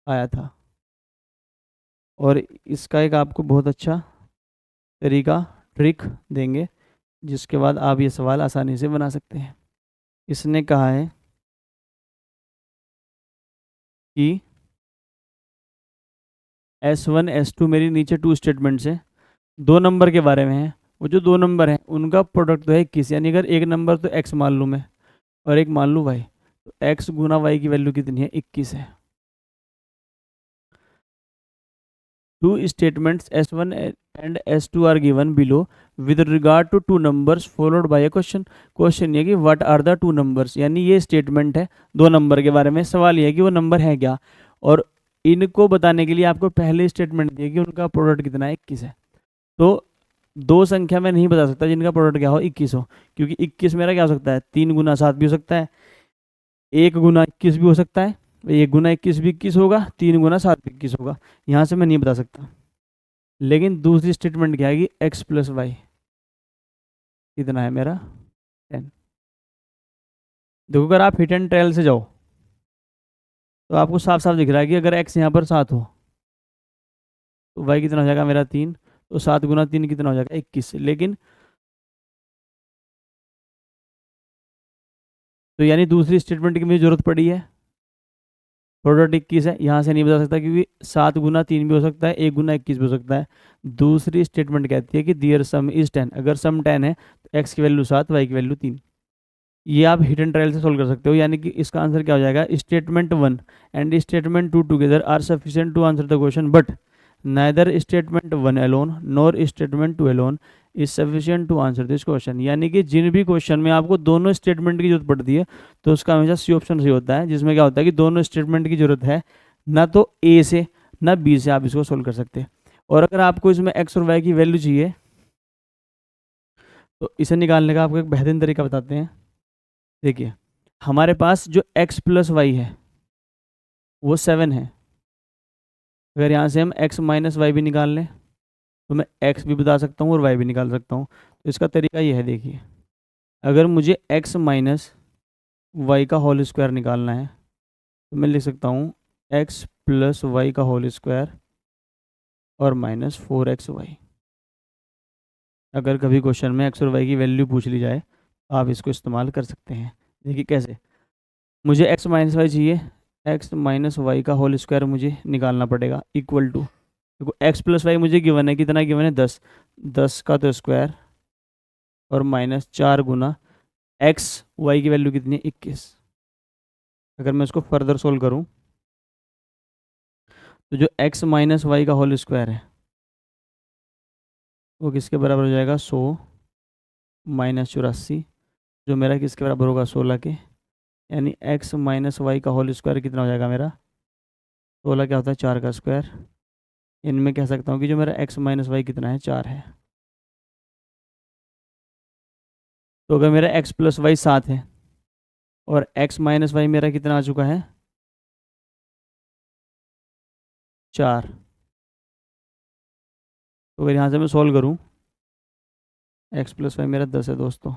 आया था, और इसका एक आपको बहुत अच्छा तरीका, ट्रिक देंगे, जिसके बाद आप ये सवाल आसानी से बना सकते हैं। इसने कहा है कि S1 S2 मेरी नीचे टू स्टेटमेंट्स हैं, दो नंबर के बारे में है। वो जो दो नंबर हैं उनका प्रोडक्ट तो है 21, यानी अगर एक नंबर तो x मान लूँ मैं और एक मान लूँ y, तो x गुना y की वैल्यू कितनी है, 21 है। Two statements S1 and S2 are given below with regard to two numbers followed by a question. Question ये कि what are the two numbers, यानी ये स्टेटमेंट है दो नंबर के बारे में। सवाल ये है कि वो नंबर है क्या, और इनको बताने के लिए आपको पहले स्टेटमेंट दिए कि उनका प्रोडक्ट कितना है, 21 है। तो दो संख्या में नहीं बता सकता जिनका प्रोडक्ट क्या हो, 21 हो, क्योंकि 21 मेरा क्या हो सकता है, 3 गुना 7 भी हो सकता है, 1 गुना 21 भी हो सकता है। 1 गुना 21 भी 21 होगा, 3 गुना 7 भी 21 होगा। यहाँ से मैं नहीं बता सकता। लेकिन दूसरी स्टेटमेंट क्या है कि x + y कितना है मेरा, 10। देखो, अगर आप हिट एंड ट्रायल से जाओ तो आपको साफ साफ दिख रहा है कि अगर x यहाँ पर 7 हो तो y कितना हो जाएगा मेरा, 3। तो 7 गुना 3 कितना हो जाएगा, 21। लेकिन तो यानी दूसरी स्टेटमेंट की मुझे जरूरत पड़ी है, प्रोडक्ट 21 है, यहाँ से नहीं बता सकता, क्योंकि 7 गुना 3 भी हो सकता है, 1 गुना 21 भी हो सकता है। दूसरी स्टेटमेंट कहती है कि दियर सम इज 10। अगर सम 10 है तो x की वैल्यू 7, y की वैल्यू 3। ये आप हिट एंड ट्रायल से सोल्व कर सकते हो। यानी कि इसका आंसर क्या हो जाएगा, statement 1 and statement 2 together are sufficient to answer the question, but neither statement 1 alone nor statement 2 alone is sufficient to answer this question. यानी कि जिन भी क्वेश्चन में आपको दोनों स्टेटमेंट की जरूरत पड़ती है तो उसका हमेशा सी ऑप्शन सही होता है, जिसमें क्या होता है कि दोनों स्टेटमेंट की जरूरत है, ना तो ए से ना बी से आप इसको सोल्व कर सकते हैं। और अगर आपको इसमें एक्स और वाई की वैल्यू चाहिए तो इसे निकालने का आपको एक बेहतरीन तरीका बताते हैं। देखिए, हमारे पास जो x + y है वो 7 है। अगर यहाँ से हम x - y भी निकाल लें तो मैं x भी बता सकता हूँ और y भी निकाल सकता हूँ। तो इसका तरीका ये है, देखिए, अगर मुझे x - y का होल स्क्वायर निकालना है तो मैं लिख सकता हूँ x + y का होल स्क्वायर और -4xy। अगर कभी क्वेश्चन में x और y की वैल्यू पूछ ली जाए आप इसको इस्तेमाल कर सकते हैं। देखिए कैसे, मुझे x - y चाहिए, x - y का होल स्क्वायर मुझे निकालना पड़ेगा, इक्वल टू, देखो x + y मुझे गिवन है, कितना गिवन है, 10। 10 का तो स्क्वायर और -4 गुना x, y की वैल्यू कितनी है, 21। अगर मैं इसको फर्दर सोल्व करूं तो जो x - y का होल स्क्वायर है वो किसके बराबर हो जाएगा, 100 - 84, जो मेरा किसके बराबर होगा, 16 के। यानी x - y का होल स्क्वायर कितना हो जाएगा मेरा, 16 क्या होता है, 4 का स्क्वायर। इनमें कह सकता हूँ कि जो मेरा x - y कितना है, 4 है। तो अगर मेरा x + y 7 है और x - y मेरा कितना आ चुका है, 4, तो अगर यहाँ से मैं सॉल्व करूँ, एक्स प्लस वाई मेरा 10 है दोस्तों,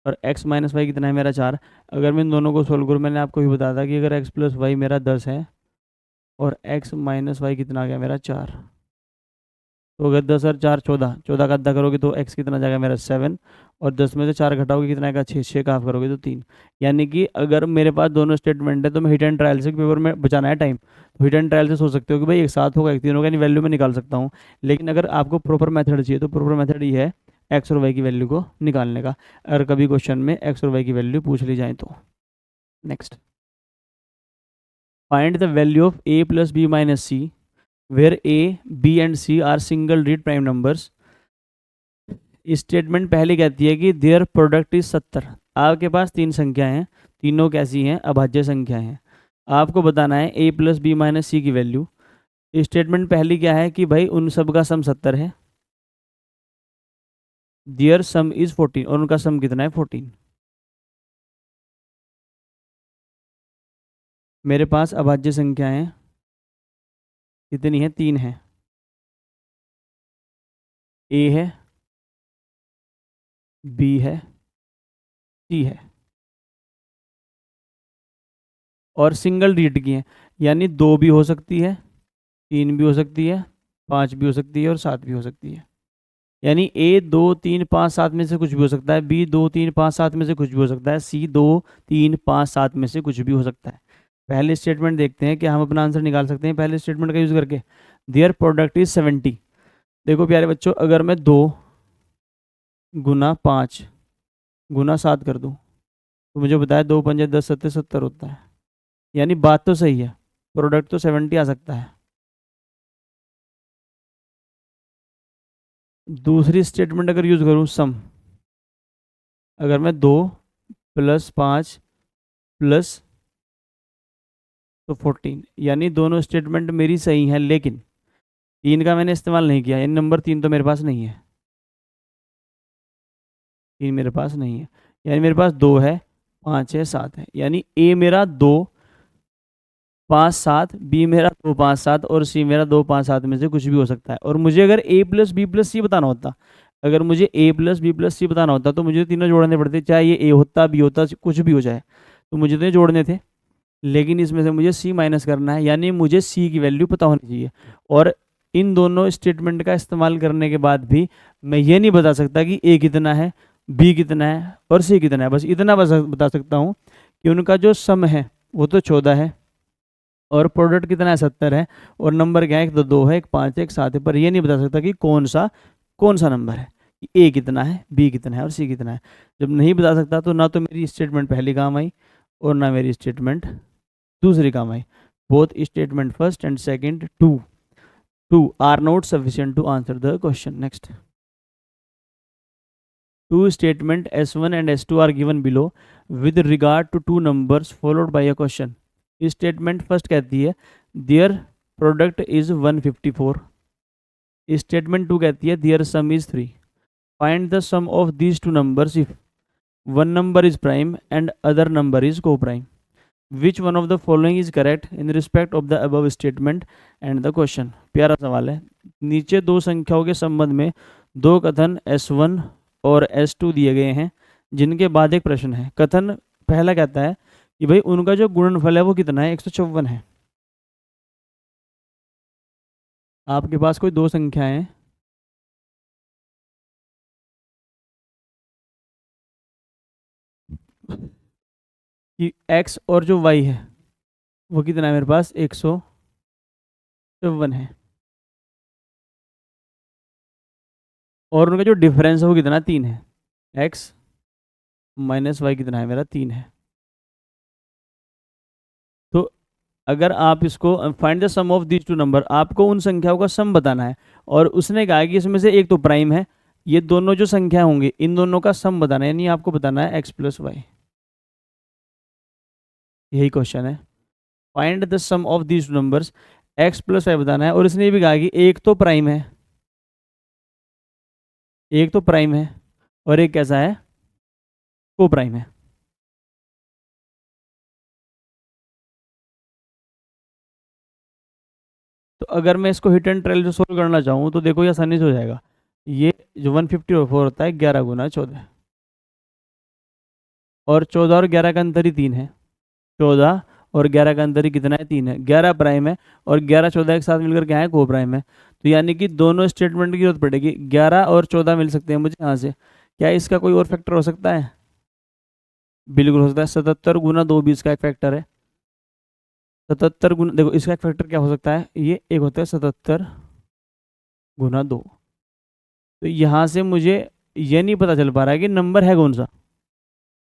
और x माइनस वाई कितना है मेरा 4। अगर मैं इन दोनों को सोल्व करूँ, मैंने आपको भी बताया था कि अगर x प्लस वाई मेरा 10 है और x माइनस वाई कितना आ गया मेरा 4, तो अगर 10 और 4 14, 14 का अद्धा करोगे तो x कितना जाएगा मेरा 7, और 10 में से 4 घटाओगे कितना आएगा 6, 6 का हाफ करोगे तो 3। यानी कि अगर मेरे पास दोनों स्टेटमेंट है तो मैं हिट एंड ट्रायल से, पेपर में बचाना है टाइम, तो हिट एंड ट्रायल से सोच सकते हो कि भाई एक साथ होगा एक तीन होगा, यानी वैल्यू में निकाल सकता हूँ। लेकिन अगर आपको प्रॉपर मेथड चाहिए तो प्रॉपर मेथड ये है एक्स और वाई की वैल्यू को निकालने का, अगर कभी क्वेश्चन में एक्स और वाई की वैल्यू पूछ ली जाए तो। Next, find the value of a plus b minus c where a, b and c are single read prime numbers. Statement पहले कहती है कि देयर प्रोडक्ट इज 70। आपके पास तीन संख्या हैं, तीनों कैसी हैं, अभाज्य संख्या हैं। आपको बताना है a प्लस बी माइनस सी की वैल्यू। स्टेटमेंट पहली क्या है कि भाई उन सब का सम 70 है, देयर सम इज 14, और उनका सम कितना है 14। मेरे पास अभाज्य संख्याएं कितनी है, तीन है। a है, b है, c है, और सिंगल डिजिट की है, यानी 2 भी हो सकती है, 3 भी हो सकती है, 5 भी हो सकती है, और 7 भी हो सकती है। यानी ए 2 3 5 7 में से कुछ भी हो सकता है, बी 2 3 5 7 में से कुछ भी हो सकता है, सी 2 3 5 7 में से कुछ भी हो सकता है। पहले स्टेटमेंट देखते हैं कि हम अपना आंसर निकाल सकते हैं पहले स्टेटमेंट का यूज़ करके। There product is 70। देखो प्यारे बच्चों, अगर मैं 2 गुना 5 गुना 7 कर दूं, तो मुझे बताया 2 5 10 7 70 होता है। यानी बात तो सही है, प्रोडक्ट तो 70 आ सकता है। दूसरी स्टेटमेंट अगर यूज़ करूँ, सम, अगर मैं 2 + 5 + तो 14, यानी दोनों स्टेटमेंट मेरी सही है, लेकिन 3 का मैंने इस्तेमाल नहीं किया, यानी नंबर 3 तो मेरे पास नहीं है, 3 मेरे पास नहीं है। यानी मेरे पास 2 है, 5 है, 7 है, यानी ए मेरा 2 5 7, बी मेरा 2 5 7, और सी मेरा 2 5 7 में से कुछ भी हो सकता है। और मुझे अगर a प्लस बी प्लस सी बताना होता, अगर मुझे a प्लस बी प्लस सी बताना होता तो मुझे तीनों जोड़ने पड़ते, चाहे ये a होता, b होता, कुछ भी हो जाए, तो मुझे तो ये जोड़ने थे। लेकिन इसमें से मुझे सी माइनस करना है, यानी मुझे सी की वैल्यू पता होनी चाहिए। और इन दोनों स्टेटमेंट का इस्तेमाल करने के बाद भी मैं ये नहीं बता सकता कि ए कितना है, बी कितना है, और सी कितना है। बस इतना बता सकता हूँ कि उनका जो सम है वो तो 14 है, और प्रोडक्ट कितना है 70 है, और नंबर क्या है, एक तो 2 है, एक 5 है, एक 7 है। पर ये नहीं बता सकता कि कौन सा नंबर है, कि ए कितना है, बी कितना है, और सी कितना है। जब नहीं बता सकता तो ना तो मेरी स्टेटमेंट पहली काम आई, और ना मेरी स्टेटमेंट दूसरी काम आई। Both statement first and second two are not sufficient to answer the question. Next, two statement S1 and S2 are given below with regard to two numbers followed by a question. Statement first कहती है their product is 154। Statement two कहती है their sum is 3। Find the sum of these two numbers if one number is prime and other number is को prime. Which one of the following is correct in respect of the above statement and the question. प्यारा सवाल है। नीचे दो संख्याओं के संबंध में दो कथन S1 और S2 दिए गए हैं, जिनके बाद एक प्रश्न है। कथन पहला कहता है कि भाई उनका जो गुणनफल है वो कितना है, 154 है। आपके पास कोई दो संख्याएं हैं, कि x और जो y है वो कितना है, मेरे पास 154 है, और उनका जो डिफरेंस है वो कितना, 3 है। x माइनस वाई कितना है, मेरा 3 है। तो अगर आप इसको find the sum of these two number, आपको उन संख्याओं का सम बताना है, और उसने कहा कि इसमें से एक तो प्राइम है, ये दोनों जो संख्या होंगे इन दोनों का सम बताना है, यानी आपको बताना है x प्लस वाई। यही क्वेश्चन है, find the sum of these two numbers, x plus y बताना है। और इसने ये भी कहा कि एक तो प्राइम है, एक तो प्राइम है, और एक कैसा है, को प्राइम है। तो अगर मैं इसको हिट एंड ट्रायल जो सोल्व करना चाहूँ तो देखो ये आसानी से हो जाएगा। ये जो 154 होता है 11 गुना 14, और 14 और 11 का अंतर ही 3 है। 14 और 11 का अंतर ही कितना है? 3 है। 11 प्राइम है और 11 14 एक साथ मिलकर क्या है? को प्राइम है। तो यानी कि दोनों स्टेटमेंट की जरूरत पड़ेगी। 11 और 14 मिल सकते हैं मुझे यहाँ से। क्या इसका कोई और फैक्टर हो सकता है? बिल्कुल हो सकता है। 77 गुना 2 भी इसका एक फैक्टर है। 77 गुना, देखो इसका एक फैक्टर क्या हो सकता है? ये एक होता है 77 गुना 2। तो यहाँ से मुझे ये नहीं पता चल पा रहा है कि नंबर है कौन सा।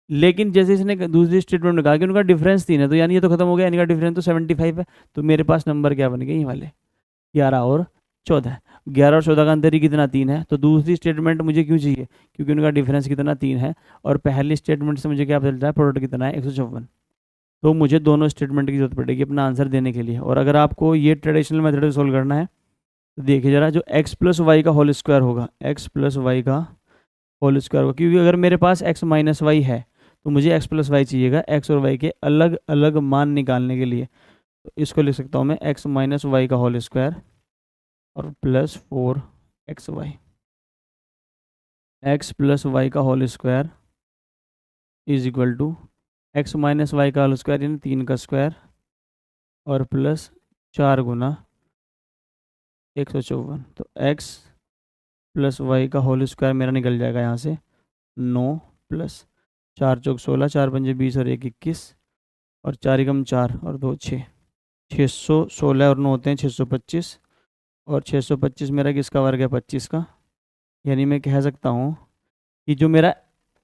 लेकिन जैसे इसने दूसरी स्टेटमेंट में कहा कि उनका डिफरेंस 3 है, तो यानी ये तो खत्म हो गया, इनका डिफरेंस तो 75 है। तो मेरे पास नंबर क्या बन गए? ये वाले 11 और 14। 11 और 14 का अंतर ही कितना? 3 है। तो दूसरी स्टेटमेंट मुझे क्यों चाहिए? क्योंकि उनका डिफरेंस कितना? 3 है। और पहली स्टेटमेंट से मुझे क्या पता चलता है? प्रोडक्ट कितना है? 154। तो मुझे दोनों स्टेटमेंट की जरूरत पड़ेगी अपना आंसर देने के लिए। और अगर आपको ये ट्रेडिशनल मेथड से सोल्व करना है तो देखिए जरा, जो x प्लस वाई का होल स्क्वायर होगा, x प्लस वाई का होल स्क्वायर होगा, क्योंकि अगर मेरे पास x माइनस वाई है तो मुझे x प्लस वाई चाहिएगा x और y के अलग अलग मान निकालने के लिए। तो इसको लिख सकता हूँ मैं x माइनस वाई का होल स्क्वायर और plus 4xy। x plus Y का whole square is equal to x minus Y का होल स्क्वायर यानी 3 का स्क्वायर और प्लस 4 गुना 154। तो x प्लस वाई का होल स्क्वायर मेरा निकल जाएगा यहाँ से 9 प्लस 4 चौक 16, 4 पंजे 20 और 1 21 और 4 एकम 4 और 2 6, 616 और 9 होते हैं 625। और 625 मेरा किसका वर्ग है? 25 का। यानी मैं कह सकता हूँ कि जो मेरा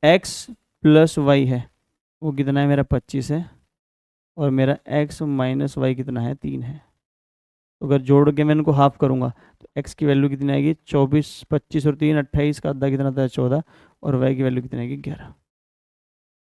x प्लस वाई है वो कितना है? मेरा 25 है। और मेरा x माइनस वाई कितना है? 3 है। तो अगर जोड़ के मैं इनको हाफ करूँगा तो x की वैल्यू कितनी आएगी? 24, 25 और 3 28 का आधा कितना आता है? 14। और y की वैल्यू कितनी आएगी? 11।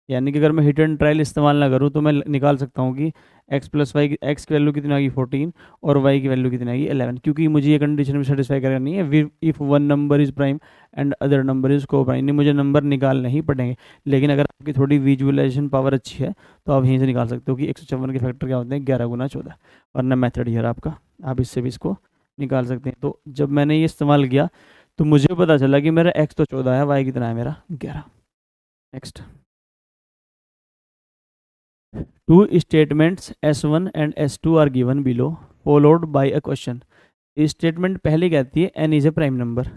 यानी कि अगर मैं हिट एंड ट्रायल इस्तेमाल ना करूँ तो मैं निकाल सकता हूँ कि x प्लस वाई, एक्स की वैल्यू कितनी आएगी? 14 और y की वैल्यू कितनी आएगी? 11। क्योंकि मुझे ये कंडीशन भी सेटिस्फाई करनी है, if one number is prime and other number is को प्राइम। नहीं, मुझे नंबर निकालने ही पड़ेंगे। लेकिन अगर आपकी थोड़ी विजुअलाइजेशन पावर अच्छी है तो आप यहीं से निकाल सकते हो कि 154 के फैक्टर क्या होते हैं? 11 गुना 14। वरना मेथड ही है आपका, आप इससे भी इसको निकाल सकते हैं। तो जब मैंने ये इस्तेमाल किया तो मुझे पता चला कि मेरा x तो 14 है, y कितना है मेरा? 11। Next, two statements S1 and S2 are given below followed by a question. Statement पहले कहती है n is a prime number,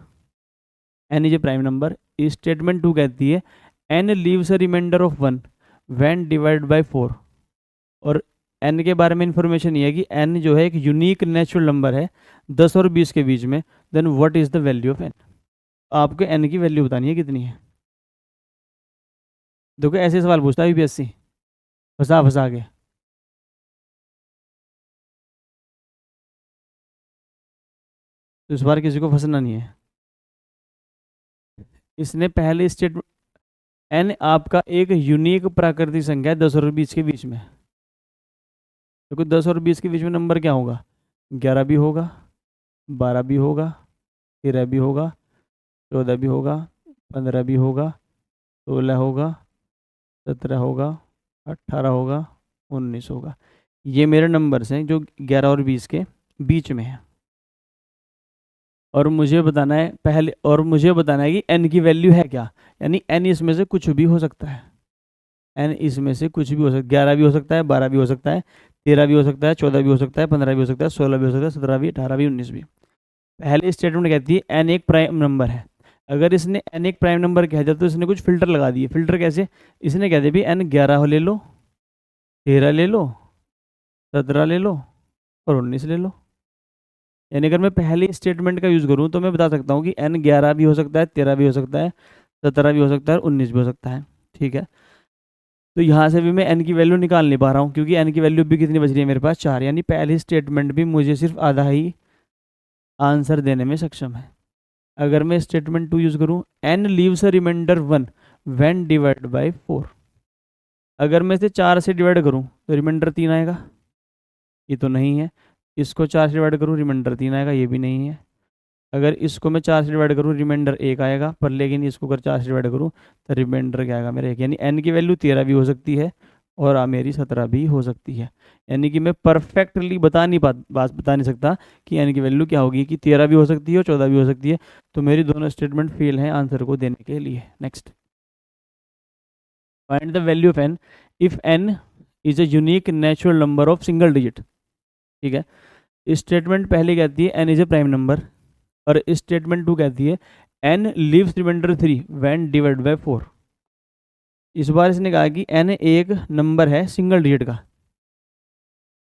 n is a prime number. Statement 2 कहती है n leaves a remainder of 1 when divide by 4। और n के बारे में information ये है कि n जो है एक यूनिक नेचुरल नंबर है 10 और 20 के बीच में। Then what is the value of n? आपको n की वैल्यू बतानी है कितनी है। देखो ऐसे सवाल पूछता है यूपीएससी, फंसा फंसा के। तो इस बार किसी को फंसना नहीं है। इसने पहले स्टेटमेंट, एन आपका एक यूनिक प्राकृतिक संख्या है 10 और 20 के बीच में। देखो 10 और 20 के बीच में नंबर क्या होगा? 11 भी होगा, 12 भी होगा, 13 भी होगा, 14 भी होगा, 15 भी होगा, 16 होगा, 17 होगा, 18 होगा, 19 होगा। ये मेरे नंबर्स हैं जो 11 और 20 के बीच में है। और मुझे बताना है पहले, और मुझे बताना है कि n की वैल्यू है क्या। यानी n इसमें से कुछ भी हो सकता है। n इसमें से कुछ भी हो सकता है। 11 भी हो सकता है, 12 भी हो सकता है, 13 भी हो सकता है, 14 भी हो सकता है, 15 भी हो सकता है, 16 भी हो सकता है, 17 भी, 18 भी, 19 भी। पहले स्टेटमेंट कहती है n एक प्राइम नंबर है। अगर इसने n एक प्राइम नंबर कह दिया तो इसने कुछ फिल्टर लगा दिए। फिल्टर कैसे? इसने कह दिया भी n 11 ले लो, 13 ले लो, 17 ले लो और 19 ले लो। यानी अगर मैं पहली स्टेटमेंट का यूज़ करूँ तो मैं बता सकता हूँ कि n 11 भी हो सकता है, 13 भी हो सकता है, 17 भी हो सकता है और 19 भी हो सकता है। ठीक है, तो यहाँ से भी मैं n की वैल्यू निकाल नहीं पा रहा हूँ क्योंकि n की वैल्यू भी कितनी बच रही है मेरे पास? 4। यानी पहली स्टेटमेंट भी मुझे सिर्फ आधा ही आंसर देने में सक्षम है। अगर मैं स्टेटमेंट 2 यूज़ करूँ, n leaves a remainder 1 when divide by 4। अगर मैं इसे 4 से डिवाइड करूँ तो रिमाइंडर 3 आएगा, ये तो नहीं है। इसको 4 से डिवाइड करूँ, रिमाइंडर 3 आएगा, ये भी नहीं है। अगर इसको मैं 4 से डिवाइड करूँ, रिमाइंडर 1 आएगा, पर लेकिन इसको अगर 4 से डिवाइड करूँ तो रिमाइंडर क्या आएगा मेरा? 1। यानी n की वैल्यू 13 भी हो सकती है, और मेरी 17 भी हो सकती है। यानी कि मैं परफेक्टली बता नहीं सकता कि n की वैल्यू क्या होगी, कि 13 भी हो सकती है और 14 भी हो सकती है। तो मेरी दोनों स्टेटमेंट फेल हैं आंसर को देने के लिए। Next, find the value of n if n is a unique natural number of single digit. ठीक है, स्टेटमेंट पहले कहती है n is a prime number, और स्टेटमेंट टू कहती है n leaves remainder 3 when divide by 4। इस बार इसने कहा कि n एक नंबर है सिंगल डिजिट का,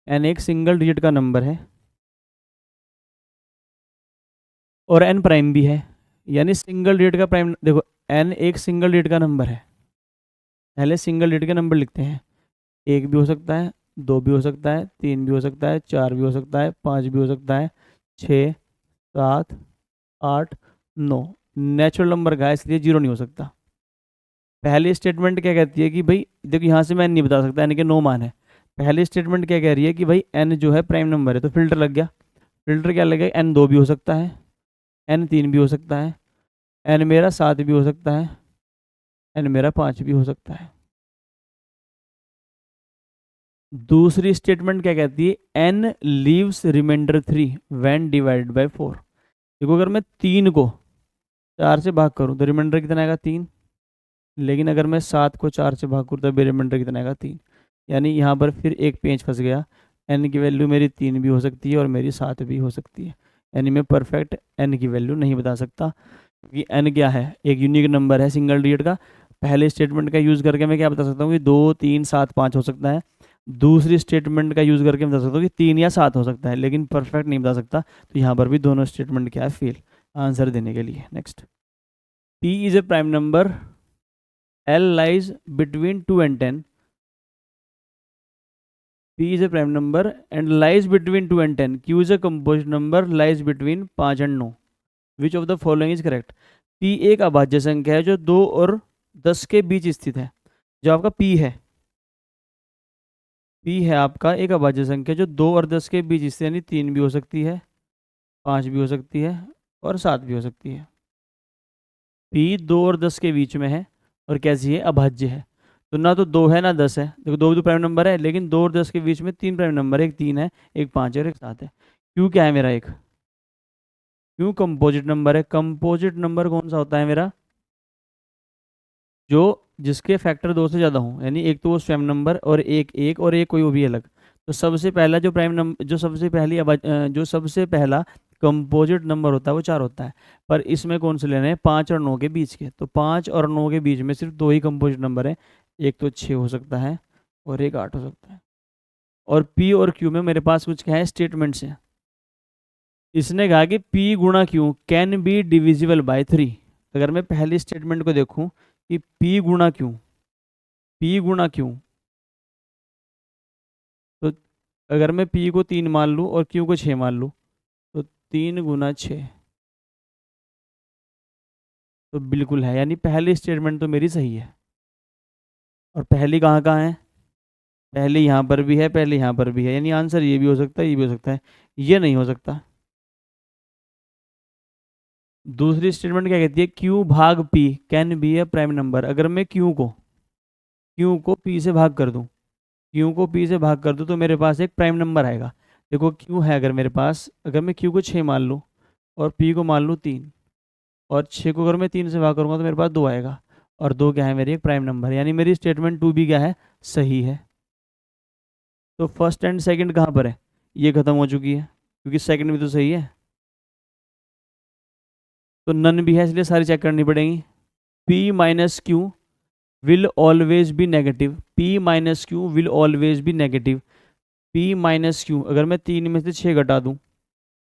n एक सिंगल डिजिट का नंबर है और n प्राइम भी है। यानी सिंगल डिजिट का प्राइम, देखो n एक सिंगल डिजिट का नंबर है, पहले सिंगल डिजिट के नंबर लिखते हैं। एक भी हो सकता है, दो भी हो सकता है, तीन भी हो सकता है, चार भी हो सकता है, पाँच भी हो सकता है, छः, सात, आठ, नौ। नेचुरल नंबर का है इसलिए जीरो नहीं हो सकता। पहली स्टेटमेंट क्या कहती है कि भाई देखो यहाँ से मैं नहीं बता सकता यानी कि नो मान है। पहली स्टेटमेंट क्या कह रही है कि भाई n जो है प्राइम नंबर है, तो फिल्टर लग गया। फिल्टर क्या लगेगा, n दो भी हो सकता है, n तीन भी हो सकता है, n मेरा सात भी हो सकता है, n मेरा पाँच भी हो सकता है। दूसरी स्टेटमेंट क्या कहती है, n leaves remainder 3 when divided by 4। देखो अगर मैं तीन को चार से भाग करूं तो रिमाइंडर कितना आएगा, तीन। लेकिन अगर मैं सात को चार से भाग करूँ तो रिमाइंडर कितना आएगा, तीन। यानी यहाँ पर फिर एक पेंच फंस गया। n की वैल्यू मेरी तीन भी हो सकती है और मेरी सात भी हो सकती है। यानी मैं परफेक्ट n की वैल्यू नहीं बता सकता, क्योंकि n क्या है, एक यूनिक नंबर है सिंगल डिजिट का। पहले स्टेटमेंट का यूज़ करके मैं क्या बता सकता हूँ कि दो, तीन, सात, पाँच हो सकता है। दूसरी स्टेटमेंट का यूज़ करके मैं बता सकता हूँ कि तीन या सात हो सकता है, लेकिन परफेक्ट नहीं बता सकता। तो यहाँ पर भी दोनों स्टेटमेंट क्या है, फेल आंसर देने के लिए। Next, p is a prime number, l lies between 2 and 10. p is a prime number and lies between 2 and 10. q is a composite number, lies between 5 and 9. Which of the following is correct? p एक अभाज्य संख्या है जो 2 और 10 के बीच स्थित है। जो आपका p है, p है आपका एक अभाज्य संख्या जो 2 और 10 के बीच स्थित है, यानी 3 भी हो सकती है, 5 भी हो सकती है और 7 भी हो सकती है। p 2 और 10 के बीच में है और कैसी है, अभाज्य है। तो ना तो दो है ना 10 है, देखो दो भी तो प्राइम नंबर है, लेकिन 2 और 10 के बीच में तीन प्राइम नंबर है, एक तीन है, एक पाँच है और एक सात है। क्यों क्या है मेरा एक, क्यों कंपोजिट नंबर है। कंपोजिट नंबर कौन सा होता है मेरा, जो जिसके फैक्टर दो से ज़्यादा हों, यानी एक तो वो स्वयं नंबर और एक एक और एक कोई वो भी अलग। तो सबसे पहला जो प्राइम नंबर, जो सबसे पहला कंपोजिट नंबर होता है वो चार होता है। पर इसमें कौन से लेने हैं, पाँच और नौ के बीच के। तो पाँच और नौ के बीच में सिर्फ दो ही कंपोजिट नंबर है, एक तो छः हो सकता है और एक आठ हो सकता है। और पी और क्यू में मेरे पास कुछ क्या है, स्टेटमेंट्स हैं। इसने कहा कि पी गुणा Q can be divisible by three. अगर मैं पहली स्टेटमेंट को देखूं कि पी गुणा क्यू, पी गुणा क्यू, तो अगर मैं पी को तीन मान लूँ और क्यू को छः मान लूँ, तो तीन गुना छः, तो बिल्कुल है। यानी पहली स्टेटमेंट तो मेरी सही है। और पहली कहाँ कहाँ है, पहले यहाँ पर भी है, पहले यहाँ पर भी है, यानी आंसर ये भी हो सकता है, ये भी हो सकता है, ये नहीं हो सकता। दूसरी स्टेटमेंट क्या कहती है, क्यू भाग P can be A prime number. अगर मैं क्यू को पी से भाग कर दूं, क्यू को पी से भाग कर दूं तो मेरे पास एक प्राइम नंबर आएगा। देखो क्यू है अगर मेरे पास, अगर मैं क्यू को छः मान लूँ और पी को मान लूँ तीन, और छः को अगर मैं तीन से भाग करूँगा तो मेरे पास दो आएगा, और दो क्या है, मेरी एक प्राइम नंबर। यानी मेरी स्टेटमेंट टू भी क्या है, सही है। तो फर्स्ट एंड सेकंड कहाँ पर है, ये खत्म हो चुकी है, क्योंकि सेकंड भी तो सही है। तो नन भी है, इसलिए सारी चेक करनी पड़ेगी। p minus Q will always be negative, p minus Q will always be negative. p minus Q, अगर मैं तीन में से छः घटा दूँ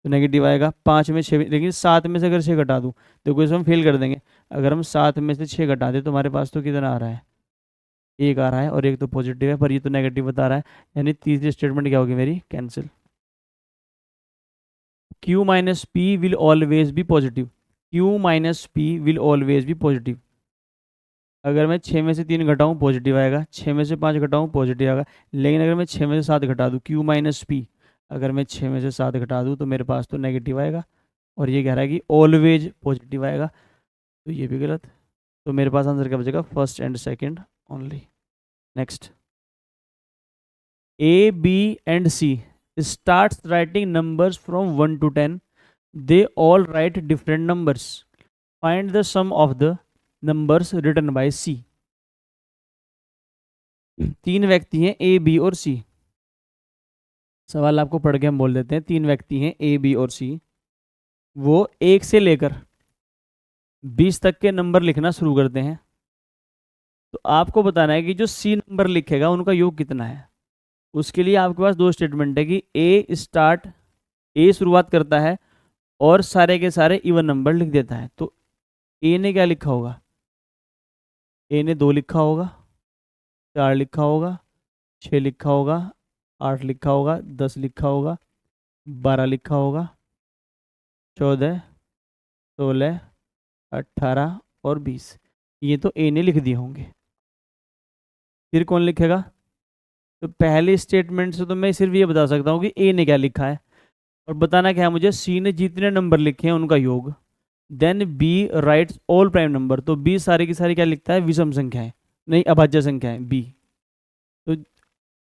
तो नेगेटिव आएगा, पाँच में छः, लेकिन सात में से अगर छः घटा दूँ तो इसमें हम फेल कर देंगे। अगर हम सात में से छः घटा दें तो हमारे पास तो कितना आ रहा है, एक आ रहा है, और एक तो पॉजिटिव है, पर ये तो नेगेटिव बता रहा है। यानी तीसरी स्टेटमेंट क्या होगी मेरी, cancel. q minus P will always be positive, q minus P will always be positive. अगर मैं छः में से तीन घटाऊँ पॉजिटिव आएगा, छः में से पाँच घटाऊँ पॉजिटिव आएगा, लेकिन अगर मैं छः में से सात घटा दूँ, q माइनस पी, अगर मैं छः में से सात घटा दूँ तो मेरे पास तो नेगेटिव आएगा, और ये कह रहा है कि ऑलवेज पॉजिटिव आएगा, तो ये भी गलत। तो मेरे पास आंसर क्या बचेगा, first and second only. Next, A, B and C starts writing numbers from 1 to 10. They all write different numbers. Find the sum of the numbers written by C. 3 व्यक्ति हैं A, B और C. सवाल आपको पढ़ के हम बोल देते हैं. 3 व्यक्ति हैं A, B और C. वो 1 से लेकर 20 तक के नंबर लिखना शुरू करते हैं. तो आपको बताना है कि जो C नंबर लिखेगा उनका योग कितना है. उसके लिए आपके पास 2 स्टेटमेंट है कि A शुरुआत करता है और सारे के सारे इवन नंबर लिख देता है. तो A ने क्या लिखा होगा? A ने 2 लिखा होगा, 4 लिखा होगा, 6 लिखा होगा, 8 लिखा होगा, 10 लिखा होगा, 12 लिखा होगा, 14, 16, 18 और 20. ये तो A ने लिख दिए होंगे. फिर कौन लिखेगा? तो पहले स्टेटमेंट से तो मैं सिर्फ ये बता सकता हूँ कि A ने क्या लिखा है, और बताना क्या है मुझे, C ने जितने नंबर लिखे हैं उनका योग. देन B writes all prime number. तो B सारी की सारी क्या लिखता है? विषम संख्याएं, नहीं अभाज्य संख्याएं B. तो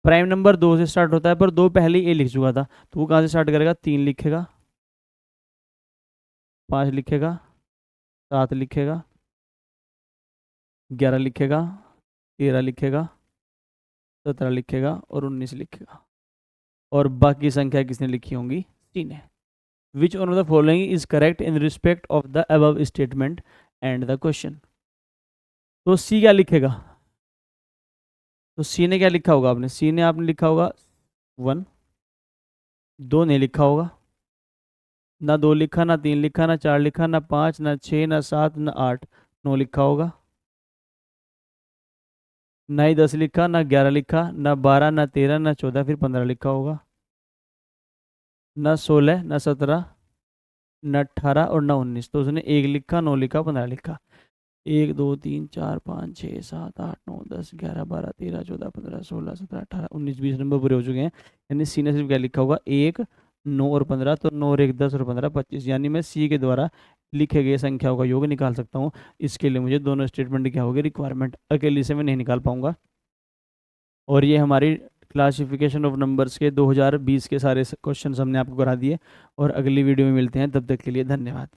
प्राइम नंबर 2 से स्टार्ट होता है, पर 2 पहले ही A लिख चुका था, तो वो कहाँ से स्टार्ट करेगा? 3 लिखेगा, 5 लिखेगा, 7 लिखेगा, 11 लिखेगा, 13 लिखेगा, 17 लिखेगा और 19 लिखेगा. और बाकी संख्या किसने लिखी होंगी? C ने. Which one of the following is correct in respect of the above statement and the question? तो C क्या लिखेगा? तो C ने क्या लिखा होगा? आपने लिखा होगा 1. 2 नहीं लिखा होगा, ना 2 लिखा, ना 3 लिखा, ना 4 लिखा, ना 5, ना 6, ना 7, ना 8, 9 लिखा होगा. ना ही 10 लिखा, ना 11 लिखा, ना 12, ना 13, ना 14, फिर 15 लिखा होगा. ना 16, ना 17, ना 18 और ना 19. तो उसने 1 लिखा, 9 लिखा, 15 लिखा. 1 2 3 4 5 6 7 8 9 10 11 12 13 14 15 16 17 18 19 20 नंबर पूरे हो चुके हैं. यानी C ने सिर्फ क्या लिखा होगा? 1 9 और 15. तो 9 और 1 10 और 15 25. यानी मैं C के द्वारा लिखे गए संख्याओं का योग निकाल सकता हूँ. इसके लिए मुझे दोनों स्टेटमेंट क्या होगी? रिक्वायरमेंट. अकेले से मैं नहीं निकाल पाऊंगा. और ये हमारी क्लासिफिकेशन ऑफ नंबर्स के 2020 के सारे क्वेश्चन हमने आपको करा दिए. और अगली वीडियो में मिलते हैं. तब तक के लिए धन्यवाद.